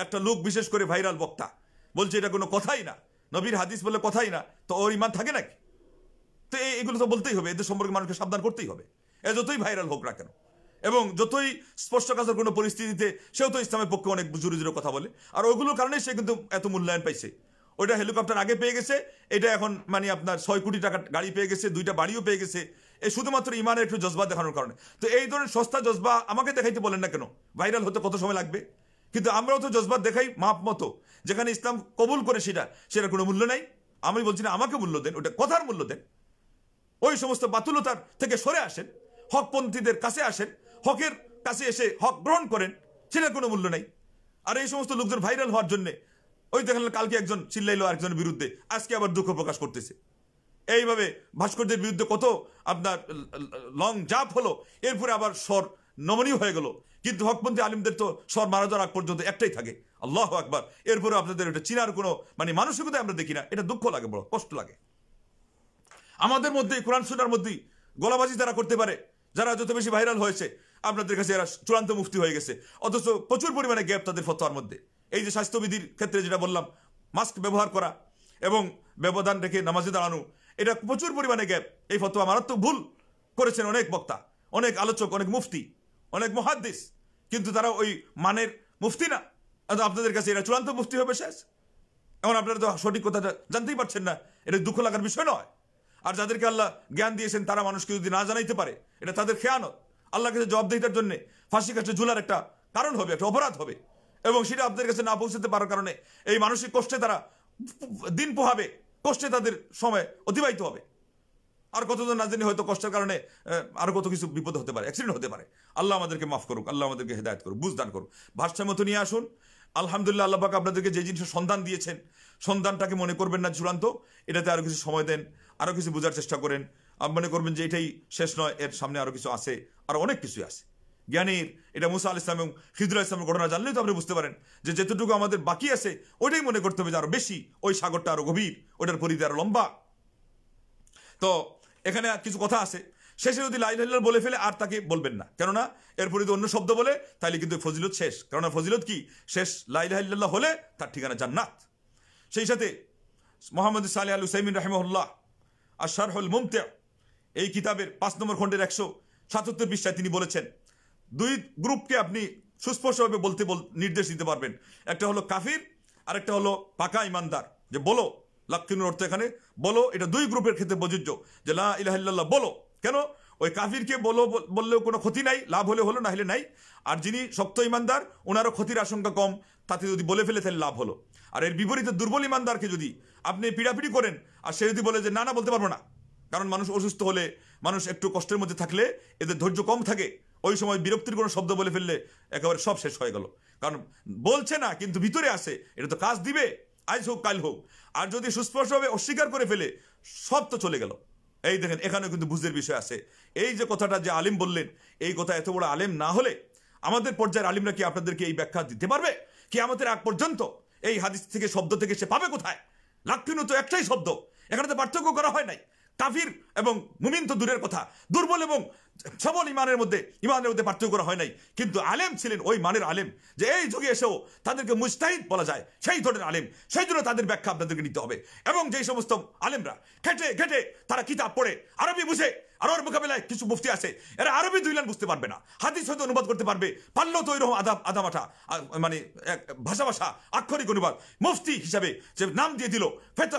একটা লোক, বিশেষ করে ভাইরাল বক্তা, বলছে এটা কোনো কথাই না, নবীর হাদিস বলে কথাই না, তো ওর ইমান থাকে নাকি? তো এগুলো তো বলতেই হবে, এদের সম্পর্কে মানুষকে সাবধান করতেই হবে, এ যতই ভাইরাল হোক না কেন, এবং যতই স্পষ্টকাজের কোনো পরিস্থিতিতে সেও তো ইসলামের পক্ষে অনেক জোরে জোরে কথা বলে, আর ওইগুলোর কারণে সে কিন্তু এত মূল্যায়ন পাইছে। ওইটা হেলিকপ্টার আগে পেয়ে গেছে, এটা এখন মানে আপনার 6 কোটি টাকা গাড়ি পেয়ে গেছে, 2টা বাড়িও পেয়ে গেছে, এই শুধুমাত্র ইমানের একটু জজবা দেখানোর কারণে। তো এই ধরনের সস্তা জজবা আমাকে দেখাইতে বলেন না কেন? ভাইরাল হতে কত সময় লাগবে? কিন্তু আমরাও তো জজবা দেখাই মাপ মতো, যেখানে ইসলাম কবুল করে সেটা কোনো মূল্য নাই। আমি বলছি না আমাকে মূল্য দেন, ওটা কথার মূল্য দেন। ওই সমস্ত বাতুলতার থেকে সরে আসেন, হকপন্থীদের কাছে আসেন, হকের কাছে এসে হক গ্রহণ করেন, সেটার কোনো মূল্য নাই। আর এই সমস্ত লোকজন ভাইরাল হওয়ার জন্য, ওই দেখেন কালকে একজন চিল্লাইলো আরেকজনের বিরুদ্ধে, আজকে আবার দুঃখ প্রকাশ করতেছে। এইভাবে ভাস্করদের বিরুদ্ধে কত আপনার লং জাপ হলো, এরপরে আবার স্বর নমনীয় হয়ে গেল। কিন্তু হকপন্থী আলিমদের তো স্বর মারা যাওয়ার আগ পর্যন্ত একটাই থাকে, আল্লাহু আকবার। এরপরে আপনাদের এটা চিনার কোনো মানে মানসিকতা আমরা দেখি না, এটা দুঃখ লাগে, বড় কষ্ট লাগে। আমাদের মধ্যে কোরআন সুন্নাহর মধ্যে গলাবাজি তারা করতে পারে, যারা যত বেশি ভাইরাল হয়েছে আপনাদের কাছে এরা চূড়ান্ত মুফতি হয়ে গেছে, অথচ প্রচুর পরিমাণে গ্যাপ তাদের ফতোয়ার মধ্যে। এই যে স্বাস্থ্যবিধির ক্ষেত্রে যেটা বললাম, মাস্ক ব্যবহার করা এবং ব্যবধান রেখে নামাজে দাঁড়ানো, এটা প্রচুর পরিমাণে গ্যাপ। এই ফতোয়া মারাত্মক ভুল করেছেন অনেক বক্তা, অনেক আলোচক, অনেক মুফতি, অনেক মুহাদ্দিস, কিন্তু তারা ওই মানের মুফতি না। আপনাদের কাছে এরা চূড়ান্ত মুফতি হবে শেষ। এখন আপনারা তো সঠিক কথাটা জানতেই পারছেন না, এটা দুঃখ লাগার বিষয় নয়। আর যাদেরকে আল্লাহ জ্ঞান দিয়েছেন তারা মানুষকে যদি না জানাইতে পারে, এটা তাদের খেয়ানত। আল্লাহর কাছে জবাবদিহিতার জন্য ফাঁসি কাছে ঝুলার একটা কারণ হবে, একটা অপরাধ হবে, এবং সেটা আপনাদের কাছে না পৌঁছতে পারার কারণে এই মানসিক কষ্টে তারা দিন পোহাবে, কষ্টে তাদের সময় অতিবাহিত হবে। আর কতজন না জানি হয়তো কষ্টের কারণে আরো কত কিছু বিপদ হতে পারে, অ্যাক্সিডেন্ট হতে পারে। আল্লাহ আমাদেরকে মাফ করুক, আল্লাহ আমাদেরকে হেদায়েত করুক, বুঝদান করুক। ভারসাম্য নিয়ে আসুন। আলহামদুলিল্লাহ, আল্লাহ পাক আপনাদেরকে যে জিনিসের সন্ধান দিয়েছেন, সন্ধানটাকে মনে করবেন না চূড়ান্ত, এটাতে আরো কিছু সময় দেন, আরো কিছু বোঝার চেষ্টা করেন। মনে করবেন যে এটাই শেষ নয়, এর সামনে আরো কিছু আছে, আরো অনেক কিছুই আছে। জ্ঞানীর এটা মুসা আলাইহিস সালাম এবং খিদর আলাইহিস সালামের ঘটনা জানলেই তো আপনি বুঝতে পারেন যে যেতটুকু আমাদের বাকি আছে ওইটাই মনে করতে হবে যে আরো বেশি, ওই সাগরটা আরো গভীর, ওটার পরিধি আরো লম্বা। তো এখানে কিছু কথা আছে, শেষে যদি লা ইলাহা ইল্লাল্লাহ বলে ফেলে আর তাকে বলবেন না, কেননা এরপরে যদি অন্য শব্দ বলে তাহলে কিন্তু ফজিলত শেষ। কেননা ফজিলত কি শেষ? লা ইলাহা ইল্লাল্লাহ হলে তার ঠিকানা জান্নাত। সেই সাথে মুহাম্মদ সালেহ আল উসাইমিন রাহিমাহুল্লাহ আশ-শারহুল মুমতি' এই কিতাবের 5 নম্বর খণ্ডের 177 পৃষ্ঠায় তিনি বলেছেন, 2 গ্রুপকে আপনি সুস্পষ্টভাবে বলতে নির্দেশ দিতে পারবেন। একটা হলো কাফির, আর একটা হলো পাকা ইমানদার। যে বলো, লাক্কিনুর অর্থ এখানে বলো, এটা 2 গ্রুপের ক্ষেত্রে প্রযোজ্য যে লা ইলাহা ইল্লাল্লাহ বলো। কেন? ওই কাফিরকে বললেও কোনো ক্ষতি নাই, লাভ হলে হলো, না হলে নাই। আর যিনি শক্ত ইমানদার, ওনারও ক্ষতির আশঙ্কা কম, তাতে যদি বলে ফেলে তাহলে লাভ হলো। আর এর বিপরীতে দুর্বল ইমানদারকে যদি আপনি পিড়াপিড়ি করেন, আর সে যদি বলে যে না না বলতে পারবো না, কারণ মানুষ অসুস্থ হলে, মানুষ একটু কষ্টের মধ্যে থাকলে এদের ধৈর্য কম থাকে, ওই সময় বিরক্তির কোনো শব্দ বলে ফেললে একেবারে সব শেষ হয়ে গেল, কারণ বলছে না কিন্তু ভিতরে আসে, এটা তো কাজ দিবে, আজ হোক কাল হোক। আর যদি সুস্পষ্টভাবে অস্বীকার করে ফেলে সব তো চলে গেল। এই দেখেন এখানে কিন্তু বুঝের বিষয় আছে। এই যে কথাটা যে আলিম বললেন, এই কথা এত বড় আলেম না হলে আমাদের পর্যায়ের আলিমরা কি আপনাদেরকে এই ব্যাখ্যা দিতে পারবে? কি আমাদের আগ পর্যন্ত এই হাদিস থেকে শব্দ থেকে সে পাবে কোথায়? লাক্ষিণু তো একটাই শব্দ, এখানে তো পার্থক্য করা হয় নাই। কাফির এবং মুমিন তো দূরের কথা, দুর্বল এবং সবল ইমানের মধ্যে পার্থক্য করা হয় নাই। কিন্তু আলেম ছিলেন ওই মানের আলেম যে এই যুগে এসেও তাদেরকে মুজতাহিদ বলা যায়, সেই ধরনের আলেম। সেই জন্য তাদের ব্যাখ্যা আপনাদেরকে নিতে হবে। এবং যেই সমস্ত আলেমরা ঘেটে ঘেটে তারা কিতাব পড়ে আরবি বুঝে, আর ওর মোকাবেলায় কিছু মুফতি আছে এরা আরবি 2 লাইন বুঝতে পারবে না, হাদিস হয়তো অনুবাদ করতে পারবে, পারলেও তো ওইরকম আদামাটা মানে ভাষা আক্ষরিক অনুবাদ মুফতি হিসাবে যে নাম দিয়ে দিল।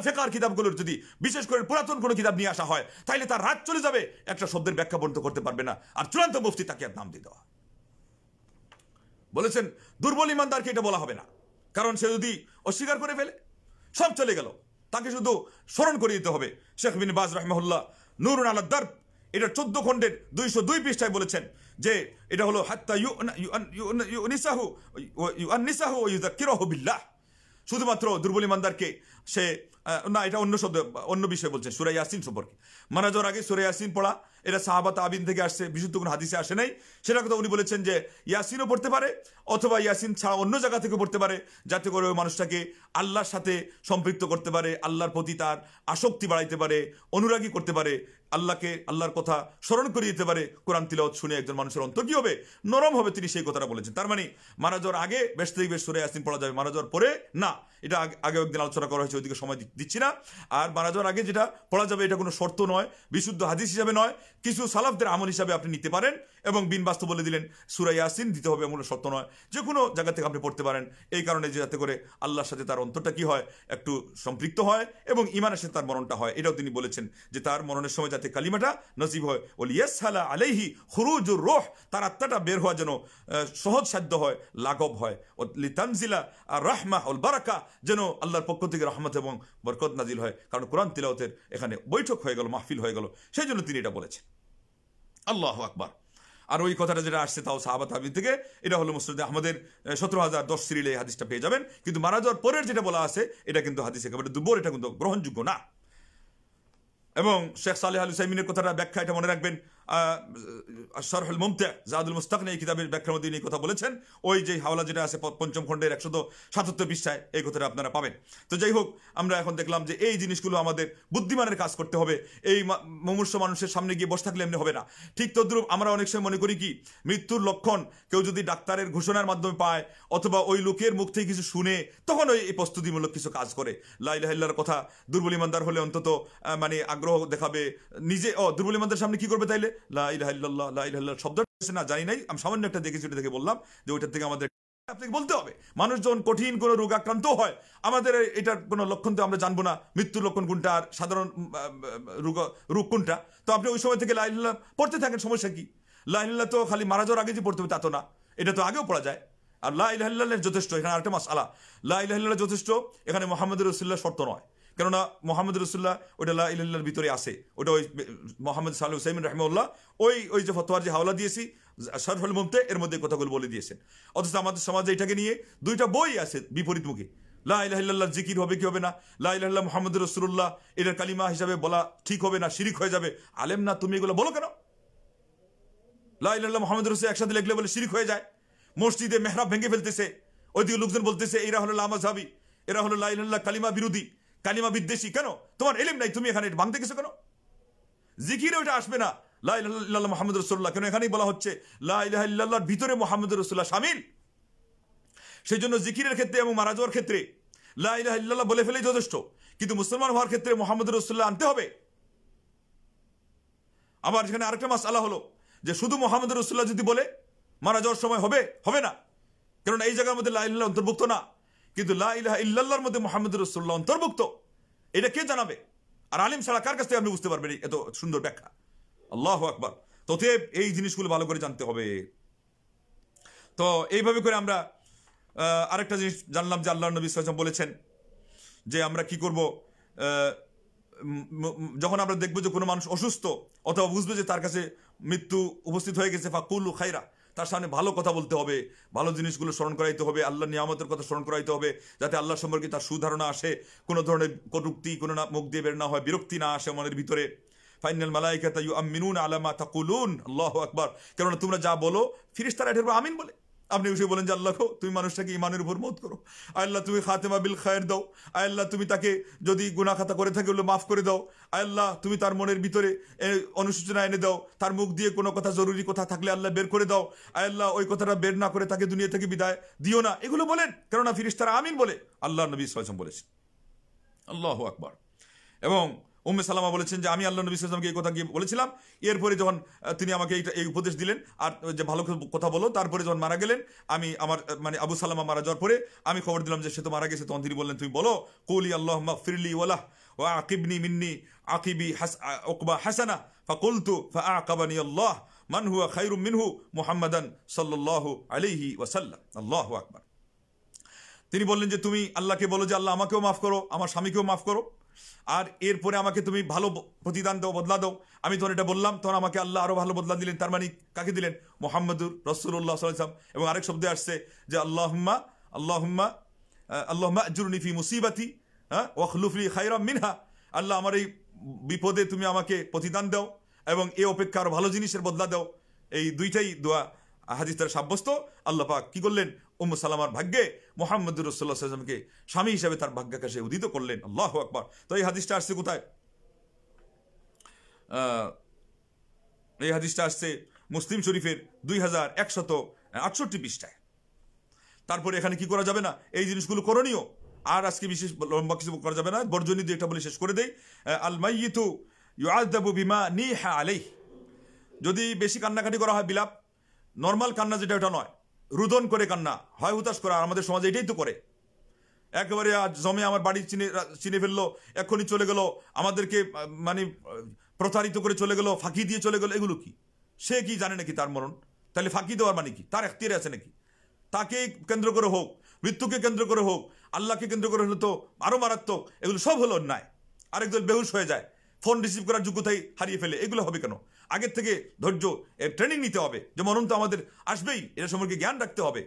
ফেকার কিতাবগুলোর যদি বিশেষ করে পুরাতন কোনো কিতাব নিয়ে আসা হয় তাইলে তার রাত চলে যাবে, একটা শব্দের ব্যাখ্যা পর্যন্ত করতে পারবে না, আর চূড়ান্ত মুফতি তাকে আর নাম দিয়ে দেওয়া। বলেছেন দুর্বল ইমানদারকে এটা বলা হবে না, কারণ সে যদি অস্বীকার করে ফেলে সব চলে গেল, তাকে শুধু স্মরণ করে দিতে হবে। শেখ বিন বাজ রাহিমাহুল্লাহ নূরুন আলা দারব এটা 14 খণ্ডের 202 পৃষ্ঠায় বলেছেন যে এটা হলো হাত্তা ইউনিসাহু ইউআন্নিসাহু ওয়া ইউযাক্কিরুহু বিল্লাহ। শুধুমাত্র দুর্বল ইমানদারকে সে না, এটা অন্য শব্দ, অন্য বিষয় বলছেন সূরা ইয়াসিন সম্পর্কে। মারা যাওয়ার আগে সূরা ইয়াসিন পড়া এটা সাহাবা তাবিন থেকে আসছে, বিশুদ্ধ কোনো হাদিসে আসে নাই। সেটা কথা উনি বলেছেন যে ইয়াসিনও পড়তে পারে অথবা ইয়াসিন ছাড়া অন্য জায়গা থেকে পড়তে পারে, যাতে করে ওই মানুষটাকে আল্লাহর সাথে সম্পৃক্ত করতে পারে, আল্লাহর প্রতি তার আসক্তি বাড়াইতে পারে, অনুরাগী করতে পারে, আল্লাহর কথা স্মরণ করিয়ে দিতে পারে। কোরআন তিলাওয়াত শুনে একজন মানুষের অন্তর কি হবে? নরম হবে। তিনি সেই কথাটা বলেছেন। তার মানে মারা যাওয়ার আগে বেশ থেকে বেশ সূরা ইয়াসিন পড়া যাবে, মারা যাওয়ার পরে না। এটা আগে একদিন আলোচনা করা হয়েছে, ওইদিকে সময় দিচ্ছি না। আর মারা যাওয়ার আগে যেটা পড়া যাবে এটা কোনো শর্ত নয়, বিশুদ্ধ হাদিস হিসাবে নয়, কিছু সালাফদের আমল হিসাবে আপনি নিতে পারেন। এবং বিন বাস্তব বলে দিলেন সূরা ইয়াসিন দিতে হবে এমন শর্ত নয়, যে কোনো জায়গা থেকে আপনি পড়তে পারেন। এই কারণে যে যাতে করে আল্লাহর সাথে তার অন্তরটা কি হয়, একটু সম্পৃক্ত হয় এবং ইমানের সাথে তার মরণটা হয়। এটাও তিনি বলেছেন যে তার মরণের সময় যাতে কালিমাটা নসিব হয়, ওলিয়াসহালা আলাইহি খুরুজুর রূহ, তার আত্মাটা বের হওয়া যেন সহজ সাধ্য হয়, লাঘব হয়। লিতানজিলা আর রাহমাহ ওয়াল বারাকা, যেন আল্লাহর পক্ষ থেকে রহমত এবং বরকত নাজিল হয়। কারণ কোরআন তিলাওয়াতের এখানে বৈঠক হয়ে গেল, মাহফিল হয়ে গেল, সেই জন্য তিনি এটা বলেছেন। আল্লাহু আকবার। আর ওই কথাটা যেটা আসছে তাও সাহাবা তাবিঈন থেকে, এটা হলো মুসনাদ আহমদের 17010 সিরিয়ালে এই হাদিসটা পেয়ে যাবেন। কিন্তু মারা যাওয়ার পরের যেটা বলা আছে এটা কিন্তু হাদিস একেবারে দুর্বল, এটা কিন্তু গ্রহণযোগ্য না। এবং শেখ সালেহ আল উসাইমিনের কথাটা ব্যাখ্যা এটা মনে রাখবেন, শারহুল মুমতি' জাদুল মুস্তাকনি এই কিতাবের ব্যাখ্যার মধ্যে এই কথা বলেছেন। ওই যে হাওলা যেটা আছে 5ম খণ্ডের 177 পৃষ্ঠায় এই কথাটা আপনারা পাবেন। তো যাই হোক, আমরা এখন দেখলাম যে এই জিনিসগুলো আমাদের বুদ্ধিমানের কাজ করতে হবে। এই মুমূর্ষু মানুষের সামনে গিয়ে বসে থাকলে এমনি হবে না। ঠিক তদ্রুপ আমরা অনেক সময় মনে করি কি মৃত্যুর লক্ষণ কেউ যদি ডাক্তারের ঘোষণার মাধ্যমে পায় অথবা ওই লোকের মুখ থেকে কিছু শুনে, তখন ওই প্রস্তুতিমূলক কিছু কাজ করে। লা ইলাহা ইল্লাল্লাহর কথা দুর্বল ইমানদার হলে অন্তত মানে আগ্রহ দেখাবে নিজে। দুর্বল ইমানদার সামনে কি করবে তাইলে? লা ইলাহা ইল্লাল্লাহ, লা ইলাহা ইল্লাল্লাহ শব্দ না জানি নাই, আমি সামান্য একটা দেখেছি, ওটা দেখে বললাম যে ওইটার থেকে আমাদের আপনাকে বলতে হবে। মানুষ যখন কঠিন কোনো রোগ আক্রান্ত হয়, আমাদের এটার কোনো লক্ষণ তো আমরা জানবো না, মৃত্যুর লক্ষণ কোনটা আর সাধারণ রোগ কোনটা। তো আপনি ওই সময় থেকে লা ইলাহা ইল্লাল্লাহ পড়তে থাকেন, সমস্যা কি? লা ইলাহা ইল্লাল্লাহ তো খালি মারা যাওয়ার আগে যে পড়তে হবে তা তো না, এটা তো আগেও পড়া যায়। আর লা ইলাহা ইল্লাল্লাহ যথেষ্ট। এখানে আরেকটা মাসআলা, লা ইলাহা ইল্লাল্লাহ যথেষ্ট, এখানে মুহাম্মদুর রাসূলুল্লাহ শর্ত নয়। কেননা মোহাম্মদ রসুল্লাহ ওটা লা ইলাহা ইল্লাল্লাহর ভিতরে আছে, ওটা ওই মোহাম্মদ সালেহ উসাইমিন রাহিমাহুল্লাহ ওই যে ফতোয়ার যে হাওলা দিয়েছি শারহুল মুমতি' এর মধ্যে কথাগুলো বলে দিয়েছেন। অথচ আমাদের সমাজে এটাকে নিয়ে 2টা বই আছে বিপরীতমুখী। লা ইলাহা ইল্লাল্লাহর জিকির হবে কি হবে না, লা ইলাহা ইল্লাল্লাহ মুহাম্মদুর রাসূলুল্লাহ এটার কালিমা হিসাবে বলা ঠিক হবে না, শিরিক হয়ে যাবে। আলেম না তুমি এগুলো বলো কেন? লা ইলাহা ইল্লাল্লাহ মুহাম্মদুর রাসূল একসাথে লিখলে বলে শিরিক হয়ে যায়। মসজিদে মেহরাব ভেঙে ফেলতেছে, ওইদিকে লোকজন বলতেছে এরা হলো লামাযহাবী, এরা হলো লা ইলাহা ইল্লাল্লাহ কালিমা বিরোধী, কালিমা বিদ্বেষী। কেন? তোমার ইলম নাই, তুমি এখানে ভাঙতে গেছো কেন? জিকিরে ওটা আসবে না লা ইলাহা ইল্লাল্লাহ মুহাম্মদুর রাসূলুল্লাহ, কেন এখানেই বলা হচ্ছে লা ইলাহা ইল্লাল্লাহর ভিতরে মুহাম্মদুর রাসূলুল্লাহ শামিল। সেই জন্য জিকিরের ক্ষেত্রে এবং মারা যাওয়ার ক্ষেত্রে লা ইলাহা ইল্লাল্লাহ বলে ফেলেই যথেষ্ট, কিন্তু মুসলমান হওয়ার ক্ষেত্রে মুহাম্মদুর রাসূলুল্লাহ আনতে হবে। আবার এখানে আরেকটা মাসআলা হলো যে শুধু মুহাম্মদুর রাসূলুল্লাহ যদি বলে মারা যাওয়ার সময় হবে না, কারণ এই জায়গার মধ্যে লা ইলাহা ইল্লাল্লাহ অন্তর্ভুক্ত না, কিন্তু লা ইলাহা ইল্লাল্লাহর মধ্যে মুহাম্মদুর রাসূলুল্লাহ অন্তর্ভুক্ত। এটা কে জানাবে? আর আলিম ছাড়া কার কাছ থেকে আপনি বুঝতে পারবেন এত সুন্দর ব্যাখ্যা? আল্লাহু আকবার। ততএব এই জিনিসগুলো ভালো করে জানতে হবে। তো এইভাবে করে আমরা আরেকটা জিনিস জানলাম যে আল্লাহর নবী সাল্লাল্লাহু আলাইহি ওয়াসাল্লাম বলেছেন যে আমরা কি করব, যখন আমরা দেখবো যে কোনো মানুষ অসুস্থ অথবা বুঝবে যে তার কাছে মৃত্যু উপস্থিত হয়ে গেছে, ফাকুলু খাইরা, তার সামনে ভালো কথা বলতে হবে, ভালো জিনিসগুলো স্মরণ করাইতে হবে, আল্লাহর নিয়ামতের কথা স্মরণ করাইতে হবে, যাতে আল্লাহ সম্পর্কে তার সুধারণা আসে, কোনো ধরনের কটূক্তি কোনো মুখ দিয়ে বের না হয়, বিরক্তি না আসে মনের ভিতরে। ফাইনাল মালাইকাতা ইউআমিনুনা আলা মা তাকুলুন, আল্লাহু আকবার। কেননা তোমরা যা বলো ফেরেশতারা এটার উপর আমিন বলে। আপনি এসে বলেন যে আল্লাহ তুমি মানুষটাকে ইমানের উপর মত করো, আল্লাহ তুমি খাতেমা বিল খায়ের দাও, আল্লাহ তুমি তাকে যদি গুনাহ খাতা করে থাকে ওগুলো মাফ করে দাও, আল্লাহ তুমি তার মনের ভিতরে অনুশোচনা এনে দাও, তার মুখ দিয়ে কোনো কথা জরুরি কথা থাকলে আল্লাহ বের করে দাও, আল্লাহ ওই কথাটা বের না করে তাকে দুনিয়া থেকে বিদায় দিও না, এগুলো বলেন। কেননা ফেরেশতারা আমিন বলে আল্লাহ নবী সাল্লাল্লাহু আলাইহি ওয়াসাল্লাম বলেছেন। আল্লাহু আকবার। এবং উম্মে সালামা বলেছেন যে আমি আল্লাহ নবী সাল্লাল্লাহু আলাইহি ওয়াসাল্লামকে এই কথা গিয়ে বলেছিলাম, এরপরে যখন তিনি আমাকে এই উপদেশ দিলেন আর যে ভালো কথা বলো, তারপরে যখন মারা গেলেন, আমি আমার আবু সালামা মারা যাওয়ার পরে আমি খবর দিলাম যে সে তো মারা গেছে, তখন তিনি বললেন তুমি বলো কুলি আল্লাহুম্মা গফিরলি ওয়ালাহ ওয়া আকিবনি মিন্নি আকিবি উকবা হাসানা ফাকুলতু ফাআকাবানি আল্লাহ মান হুয়া খায়রুম মিনহু মুহাম্মাদান সাল্লাল্লাহু আলাইহি ওয়াসাল্লাম। আল্লাহু আকবার। তিনি বললেন যে তুমি আল্লাহকে বলো যে আল্লাহ আমাকেও মাফ করো, আমার স্বামীকেও মাফ করো, আর এরপরে আমাকে তুমি ভালো প্রতিদান দাও, বদলা দাও। আমি তখন এটা বললাম, তখন আমাকে আল্লাহ আরো ভালো বদলা দিলেন। তার মানে কাকে দিলেন? মুহাম্মদুর রাসূলুল্লাহ সাল্লাল্লাহু আলাইহি ওয়াসাল্লাম। এবং আরেক শব্দে আসছে যে আল্লাহুম্মা আল্লাহুম্মা আল্লাহুম্মা আজরুনি ফি মুসিবাতি ওয়া খলুফলি খায়রাম মিনহা, আল্লাহ আমার এই বিপদে তুমি আমাকে প্রতিদান দাও এবং এই অপেক্ষা আরো ভালো জিনিসের বদলা দাও। এই দুইটাই দোয়া হাদিস দ্বারা সাব্যস্ত। আল্লাহ পাক কি করলেন? উম্মু সালামার ভাগ্যে মুহাম্মদুর রাসূলুল্লাহ সাল্লাল্লাহু আলাইহি ওয়াসাল্লামকে স্বামী হিসেবে তার ভাগ্যাকাশে উদিত করলেন। আল্লাহু আকবার। তো এই হাদিসটা আসছে কোথায়? এই হাদিসটা আসছে মুসলিম শরীফের 2168 পৃষ্ঠায়। তারপরে এখানে কি করা যাবে না? এই জিনিসগুলো করণীয়। আর আজকে বিশেষ লম্বা কিছু করা যাবে না, বর্জনীয় দুইটা বলে শেষ করে দেই। আল মাইয়িতু ইউআযাবু বিমা নিহা আলাইহি, যদি বেশি কান্নাকাটি করা হয়, বিলাপ, নর্মাল কান্না যেটা ওটা নয়, রুদন করে কান্না হয়, হুতাশ করা, আমাদের সমাজে এটাই তো করে। একেবারে আজ জমে আমার বাড়ি চিনে ফেললো, এক্ষুনি চলে গেল, আমাদেরকে প্রতারিত করে চলে গেল, ফাঁকি দিয়ে চলে গেল, এগুলো কি? সে কি জানে নাকি তার মরণ? তাহলে ফাঁকি দেওয়ার মানে কি? তার এখতিয়ারে আছে নাকি? তাকে কেন্দ্র করে হোক, মৃত্যুকে কেন্দ্র করে হোক, আল্লাহকে কেন্দ্র করে হলে তো আরো মারাত্মক। এগুলো সব হলো অন্যায়। আরেকজন বেহুশ হয়ে যায়, ফোন রিসিভ করার যোগ্যতাই হারিয়ে ফেলে, এগুলো হবে কেন? আগের থেকে ধৈর্য এর ট্রেনিং নিতে হবে যে মরণ তো আমাদের আসবেই, এটা সম্পর্কে জ্ঞান রাখতে হবে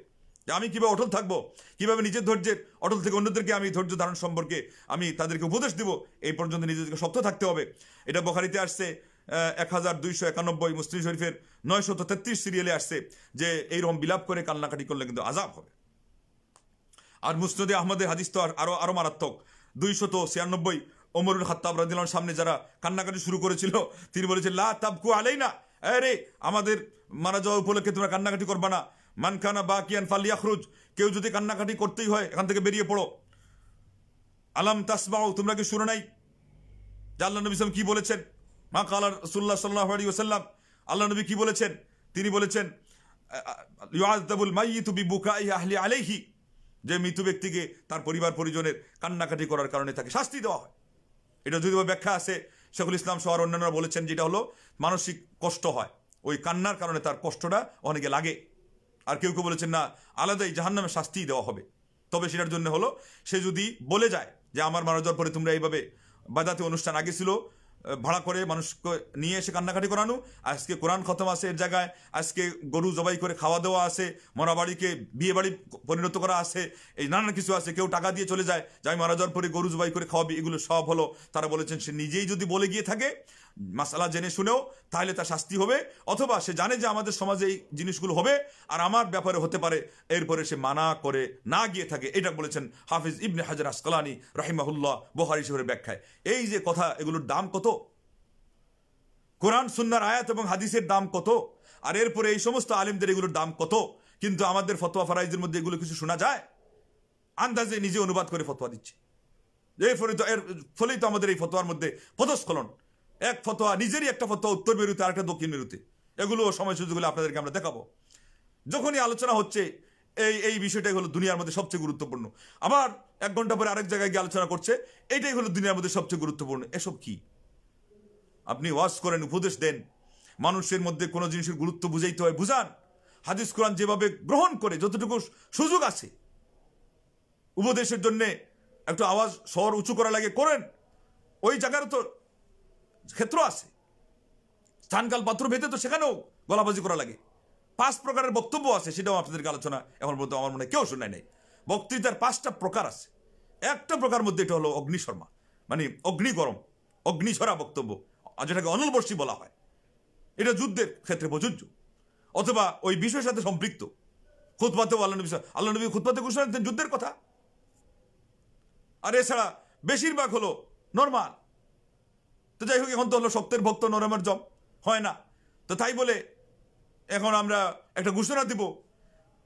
যে আমি কিভাবে অটল থাকবো, কিভাবে নিজের ধৈর্যের অটল থেকে অন্যদেরকে আমি ধৈর্য ধারণ সম্পর্কে আমি তাদেরকে উপদেশ দিব, এই পর্যন্ত নিজেদেরকে শক্ত থাকতে হবে। এটা বুখারীতে আসছে 1291, মুসলিম শরীফের 933 সিরিয়ালে আসছে যে এইরকম বিলাপ করে কান্নাকাটি করলে কিন্তু আযাব হবে। আর মুসনাদে আহমদের হাদিস তো আরো মারাত্মক। 296, ওমর ইবনে খাত্তাব রাদিয়াল্লাহু আনহু সামনে যারা কান্নাকাটি শুরু করেছিল, তিনি বলেছেন লা তাবকু আলাইনা, আরে আমাদের মারা যাওয়া উপলক্ষে তোমরা কান্নাকাটি করবা না। মান কানা বাকিয়ান ফালিয়াখরুজ, কেউ যদি কান্নাকাটি করতেই হয় এখান থেকে বেরিয়ে পড়ো। আলাম তাসমাউ, তোমরা কি শুনো নাই যে আল্লাহ নবী সাল্লাল্লাহু আলাইহি ওয়াসাল্লাম কি বলেছেন? মা কালা রাসূলুল্লাহ সাল্লাল্লাহু আলাইহি ওয়াসাল্লাম, আল্লাহ নবী কি বলেছেন? তিনি বলেছেন ইউআযাবুল মাইয়িতু বিবুকাই আহলি আলাইহি, যে মৃত ব্যক্তিকে তার পরিবার পরিজনের কান্নাকাটি করার কারণে তাকে শাস্তি দেওয়া হয়। এটা যদি ব্যাখ্যা আছে, শেখুল ইসলাম সহ অন্যান্যরা বলেছেন যেটা হলো মানসিক কষ্ট হয়, ওই কান্নার কারণে তার কষ্টটা অনেকে লাগে। আর কেউ কেউ বলেছেন না, আলাদাই জাহান্নামে শাস্তি দেওয়া হবে। তবে সেটার জন্য হলো সে যদি বলে যায় যে আমার মারা যাওয়ার পরে তোমরা এইভাবে বাদাতে অনুষ্ঠান আগে ছিল, ভাড়া করে মানুষকে নিয়ে এসে কান্নাকাটি করানো, আজকে কোরআন খতম আছে এর জায়গায়, আজকে গরু জবাই করে খাওয়া দেওয়া আছে, মরা বাড়িকে বিয়ে বাড়ি পরিণত করা আছে, এই নানান কিছু আছে। কেউ টাকা দিয়ে চলে যায় যে আমি মারা যাওয়ার পরে গরু জবাই করে খাওয়াবি, এগুলো সব হলো, তারা বলেছেন সে নিজেই যদি বলে গিয়ে থাকে মাসালা জেনে শুনেও, তাহলে তার শাস্তি হবে। অথবা সে জানে যে আমাদের সমাজে এই জিনিসগুলো হবে আর আমার ব্যাপারে হতে পারে, এরপরে সে মানা করে না গিয়ে থাকে। এটা বলেছেন হাফিজ ইবনে হাজার আসকালানি রাহিমাহুল্লাহ বুখারী শরীফের ব্যাখ্যায়। এই যে কথা, এগুলোর দাম কত? কোরআন সুন্নাহর আয়াত এবং হাদিসের দাম কত? আর এরপরে এই সমস্ত আলেমদের এগুলোর দাম কত? কিন্তু আমাদের ফতোয়া ফারাইজের মধ্যে এগুলো কিছু শোনা যায়? আন্দাজে নিজে অনুবাদ করে ফতোয়া দিচ্ছে। এর ফলেই তো আমাদের এই ফতোয়ার মধ্যে পদস্খলন। এক ফতোয়া, নিজেরই একটা ফতোয়া উত্তর মেরুতে, আর একটা দক্ষিণ মেরুতে। এগুলো সময় সুযোগগুলো আপনাদেরকে আমরা দেখাবো। যখনই আলোচনা হচ্ছে এই বিষয়টাই হলো দুনিয়ার মধ্যে সবচেয়ে গুরুত্বপূর্ণ, আবার 1 ঘন্টা পরে আরেক জায়গায় গিয়ে আলোচনা করছে এইটাই হলো দুনিয়ার মধ্যে সবচেয়ে গুরুত্বপূর্ণ। এসব কি? আপনি ওয়াজ করেন, উপদেশ দেন, মানুষের মধ্যে কোনো জিনিসের গুরুত্ব বুঝাইতে হয় বুঝান। হাদিস কোরআন যেভাবে গ্রহণ করে যতটুকু সুযোগ আছে, উপদেশের জন্য একটু আওয়াজ স্বর উঁচু করা লাগে করেন, ওই জায়গারও তো ক্ষেত্র আছে, স্থানকাল পাত্র ভেদে তো সেখানেও গলাবাজি করা লাগে। 5 প্রকারের বক্তব্য আছে, সেটাও আপনাদেরকে আলোচনা এখন পর্যন্ত আমার মনে কেউ শোনায় নাই। বক্তৃতার 5টা প্রকার আছে। একটা প্রকার মধ্যে এটা হলো অগ্নিশর্মা, মানে অগ্নি গরম, অগ্নিঝরা বক্তব্য, যেটাকে অনলবর্ষী বলা হয়। এটা যুদ্ধের ক্ষেত্রে প্রযোজ্য, অথবা ওই বিষয়ের সাথে সম্পৃক্ত। খুতবাতেও আল্লাহ নবী খুতবাতে ঘোষণা দিতেন যুদ্ধের কথা। আর এছাড়া বেশিরভাগ হলো নরমাল। তো যাই হোক, এখন তো হলো শক্তের ভক্ত নরমের জম হয় না, তো তাই বলে এখন আমরা একটা ঘোষণা দিব,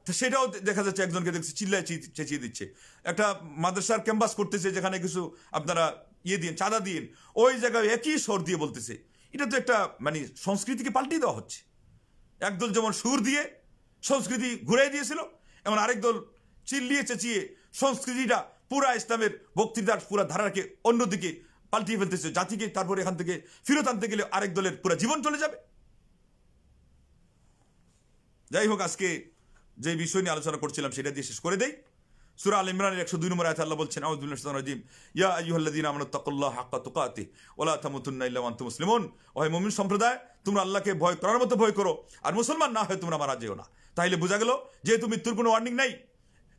তো সেটাও দেখা যাচ্ছে একজনকে দেখছি চিল্লায় চেঁচিয়ে দিচ্ছে। একটা মাদ্রাসার ক্যাম্পাস করতেছে, যেখানে কিছু আপনারা দিন, চাঁদা দিন, ওই জায়গায় একই স্বর দিয়ে বলতেছে। এটা তো একটা মানে সংস্কৃতিকে পাল্টিয়ে দেওয়া হচ্ছে। একদল যেমন সুর দিয়ে সংস্কৃতি ঘুরাই দিয়েছিল, এমন আরেক দল চিল্লিয়ে চেঁচিয়ে সংস্কৃতিটা পুরা ইসলামের বক্তৃতার পুরা ধারাকে অন্যদিকে পাল্টিয়ে ফেলতেছে। জাতিকে তারপরে এখান থেকে ফিরত আনতে গেলে আরেক দলের পুরা জীবন চলে যাবে। যাই হোক, আজকে যে বিষয় নিয়ে আলোচনা করছিলাম সেটা দিয়ে শেষ করে দেই। সূরা আল ইমরানের 102 নম্বর আয়াতে আল্লাহ বলছেন, আউযু বিল্লাহি মিনাশ শাইতানির রাজিম, ইয়া আইয়ুহাল্লাযীনা আমানুত্তাকুল্লাহা হাক্কা তুকাতিহি ওয়া লা তামুতুন্না ইল্লা ওয়া আনতুম মুসলিমুন। ও হে মুমিন সম্প্রদায়, তোমরা আল্লাহকে ভয় করার মতো ভয় করো, আর মুসলমান না হয়ে তোমরা মারা যেও না। তাইলে বোঝা গেল, যেহেতু মৃত্যুর কোনো ওয়ার্নিং নাই,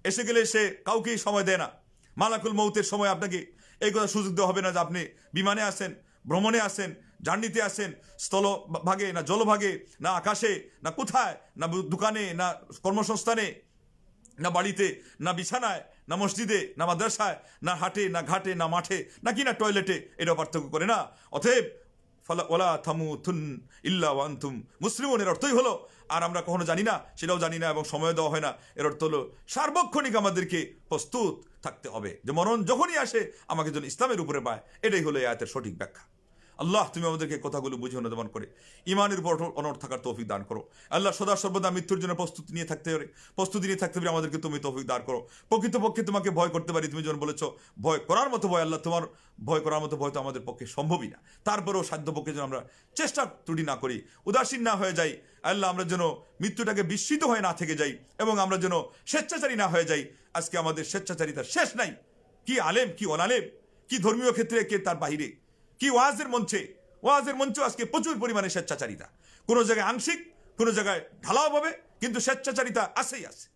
এসে গেলে সে কাউকেই সময় দেয় না। মালাকুল মউতের সময় আপনাকে এই কথা সুযোগ দেওয়া হবে না যে আপনি বিমানে আসেন, ভ্রমণে আসেন, জার্নিতে আসেন, স্থলভাগে না জলভাগে, না আকাশে, না কোথায়, না দোকানে, না কর্মসংস্থানে, না বাড়িতে, না বিছানায়, না মসজিদে, না মাদ্রাসায়, না হাটে, না ঘাটে, না মাঠে, না কি না টয়লেটে, এটা পার্থক্য করে না। অতএব ওয়ালা তামুতুন্না ইল্লা ওয়া আনতুম মুসলিমুন, এর অর্থই হলো, আর আমরা কখনো জানি না, সেটাও জানি না এবং সময় দেওয়া হয় না, এর অর্থ হলো সার্বক্ষণিক আমাদেরকে প্রস্তুত থাকতে হবে যে মরণ যখনই আসে আমাকে যেন ইসলামের উপরে পায়। এটাই হলো এই আয়াতের সঠিক ব্যাখ্যা। আল্লাহ, তুমি আমাদেরকে কথাগুলো বুঝে অনুধাবন করে ইমানের উপর অনড় থাকার তৌফিক দান করো। আল্লাহ, সদা সর্বদা মৃত্যুর জন্য প্রস্তুতি নিয়ে থাকতে পারে আমাদেরকে তুমি তৌফিক দান করো। প্রকৃতপক্ষে তোমাকে ভয় করতে পারি, তুমি যেমন বলেছো ভয় করার মতো ভয়। আল্লাহ, তোমার ভয় করার মতো ভয় তো আমাদের পক্ষে সম্ভবই না, তারপরেও সাধ্য পক্ষে যেন আমরা চেষ্টা ত্রুটি না করি, উদাসীন না হয়ে যাই। আল্লাহ, আমরা যেন মৃত্যুটাকে বিস্মিত হয়ে না থেকে যাই, এবং আমরা যেন স্বেচ্ছাচারী না হয়ে যাই। আজকে আমাদের স্বেচ্ছাচারিতার শেষ নাই। কি আলেম, কি অনালেম, কি ধর্মীয় ক্ষেত্রে, কে তার বাহিরে, কি ওয়াজের মঞ্চে আজকে প্রচুর পরিমাণে স্বেচ্ছাচারিতা। কোনো জায়গায় আংশিক, কোনো জায়গায় ঢালাও ভাবে, কিন্তু স্বেচ্ছাচারিতা আসেই আছে।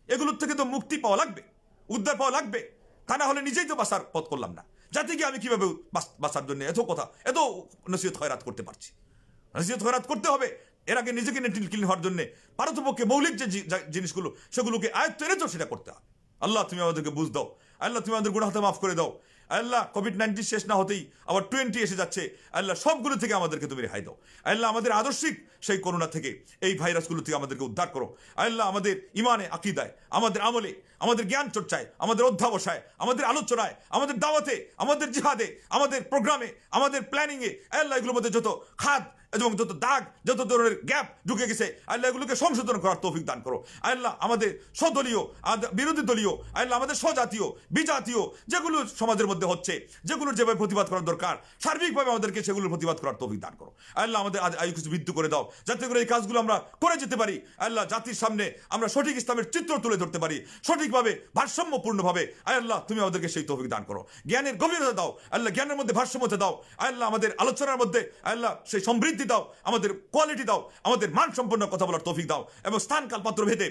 এগুলোর থেকে তো মুক্তি পাওয়া লাগবে, উদ্ধার পাওয়া লাগবে। তা না হলে নিজেই তো বাঁচার পথ করলাম না। জাতিকে আমি কিভাবে বাঁচার জন্য এত নসিহত খয়রাত করতে পারছি? নসিহত খয়রাত করতে হবে। এর আগে নিজেকে ক্লিন হওয়ার জন্য পারতপক্ষে মৌলিক যে জিনিসগুলো, সেগুলোকে আয়ত্ত এনেছো সেটা করতে হবে। আল্লাহ, তুমি আমাদেরকে বুঝ দাও। আল্লাহ, তুমি আমাদের গুনাহ মাফ করে দাও। আল্লাহ, কোভিড-19 শেষ না হতেই আবার 20 এসে যাচ্ছে। আল্লাহ, সবগুলো থেকে আমাদেরকে তুমি রেহাই দাও। আল্লাহ, আমাদের আদর্শিক সেই করোনা থেকে, এই ভাইরাসগুলো থেকে আমাদেরকে উদ্ধার করো। আল্লাহ, আমাদের ইমানে, আকিদায়, আমাদের আমলে, আমাদের জ্ঞান চর্চায়, আমাদের অধ্যাবসায়, আমাদের আলোচনায়, আমাদের দাওয়াতে, আমাদের জিহাদে, আমাদের প্রোগ্রামে, আমাদের প্ল্যানিংয়ে, আল্লাহ, এগুলোর মধ্যে যত খাদ এবং যত দাগ, যত ধরনের গ্যাপ ঢুকে গেছে, আল্লাহ, এগুলোকে সংশোধন করার তৌফিক দান করো। আল্লাহ, আমাদের স্বদলীয়, বিরোধী দলীয়, আল্লাহ, আমাদের স্বজাতীয়, বিজাতীয় যেগুলো সমাজের মধ্যে হচ্ছে, যেগুলোর যেভাবে প্রতিবাদ করার দরকার, সার্বিকভাবে আমাদেরকে সেগুলোর প্রতিবাদ করার তৌফিক দান করো। আল্লাহ, আমাদের আয়ু কিছু বৃদ্ধি করে দাও, যাতে করে এই কাজগুলো আমরা করে যেতে পারি। আল্লাহ, জাতির সামনে আমরা সঠিক ইসলামের চিত্র তুলে ধরতে পারি, সঠিকভাবে, ভারসাম্যপূর্ণভাবে। আল্লাহ, তুমি আমাদেরকে সেই তৌফিক দান করো। জ্ঞানের গভীরতা দাও আল্লাহ, জ্ঞানের মধ্যে ভারসাম্যতা দাও আল্লাহ, আমাদের আলোচনার মধ্যে আল্লাহ সেই সমৃদ্ধি দাও, আমাদের কোয়ালিটি দাও, আমাদের মান সম্পন্ন কথা বলার তৌফিক দাও। এবং স্থান কাল পাত্র ভেদে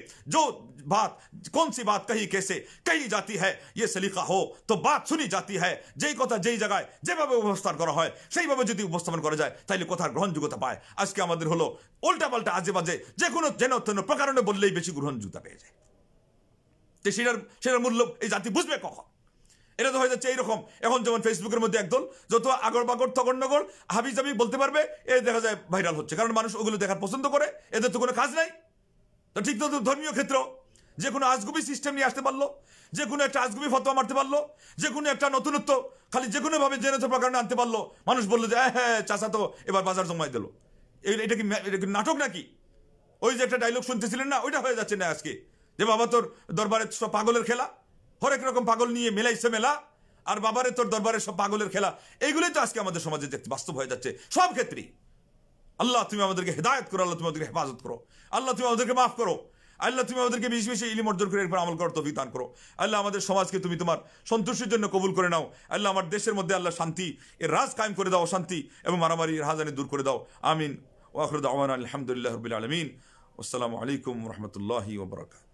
कौन सी बात कही कैसे कही जाती है, ये सलीका हो तो बात सुनी जाती है। যেই কথা যেই জায়গায় যেভাবে উপস্থাপন করা হয় সেইভাবে যদি উপস্থাপন করা যায়, তাইলে কথার গ্রহণযোগ্যতা পায়। আজকে আমাদের হলো উল্টা পাল্টা, আজে বাজে যে কোনো প্রকারণে বললেই বেশি গ্রহণযোগ্যতা পেয়ে যায়। তো সেটার মূল্য এই জাতি বুঝবে কখন? এটা তো হয়ে যাচ্ছে এইরকম। এখন যেমন ফেসবুকের মধ্যে একদল যত আগর বাগর তগরনগর হাবি জাবি বলতে পারবে, এ দেখা যায় ভাইরাল হচ্ছে, কারণ মানুষ ওগুলো দেখার পছন্দ করে, এদের তো কোনো কাজ নাই। তো ঠিক তো ধর্মীয় ক্ষেত্র যে কোনো আজগুবি সিস্টেম নিয়ে আসতে পারলো, যে কোনো একটা আজগুবি ফতোয়া মারতে পারলো, যে কোনো একটা নতুনত্ব খালি যে কোনো ভাবে জেনে প্রকারণে আনতে পারলো। মানুষ বললো যে হ্যাঁ চাচা তো এবার বাজার জমাই দিল। এটা কি নাটক নাকি? ওই যে একটা ডায়লগ শুনতেছিলেন না, ওইটা হয়ে যাচ্ছে না আজকে, যে বাবা তোর দরবারে সব পাগলের খেলা, হরেক রকম পাগল নিয়ে মেলাইছে মেলা, আর বাবারে তোর দরবারে সব পাগলের খেলা। এইগুলোই তো আজকে আমাদের সমাজে বাস্তব হয়ে যাচ্ছে সব ক্ষেত্রেই। আল্লাহ, তুমি আমাদেরকে হেদায়েত করো, আল্লাহ তুমি আমাদেরকে হেফাজত করো, আল্লাহ তুমি আমাদেরকে মাফ করো। আল্লাহ তুমি আমাদেরকে বেশি বেশি ইলম অর্জন করে এরপর আমল করার তৌফিক দান করো। আল্লাহ আমাদের সমাজকে তুমি তোমার সন্তুষ্টির জন্য কবুল করে নাও। আল্লাহ আমার দেশের মধ্যে আল্লাহ শান্তি এর রাজ কায়েম করে দাও, শান্তি এবং মারামারি রাহাজানি দূর করে দাও। আমিন। ওয়া আখিরু দাওয়ানা আলহামদুলিল্লাহি রাব্বিল আলামিন। আসসালামু আলাইকুম ওয়া রাহমাতুল্লাহি ওয়া বারাকাতুহু।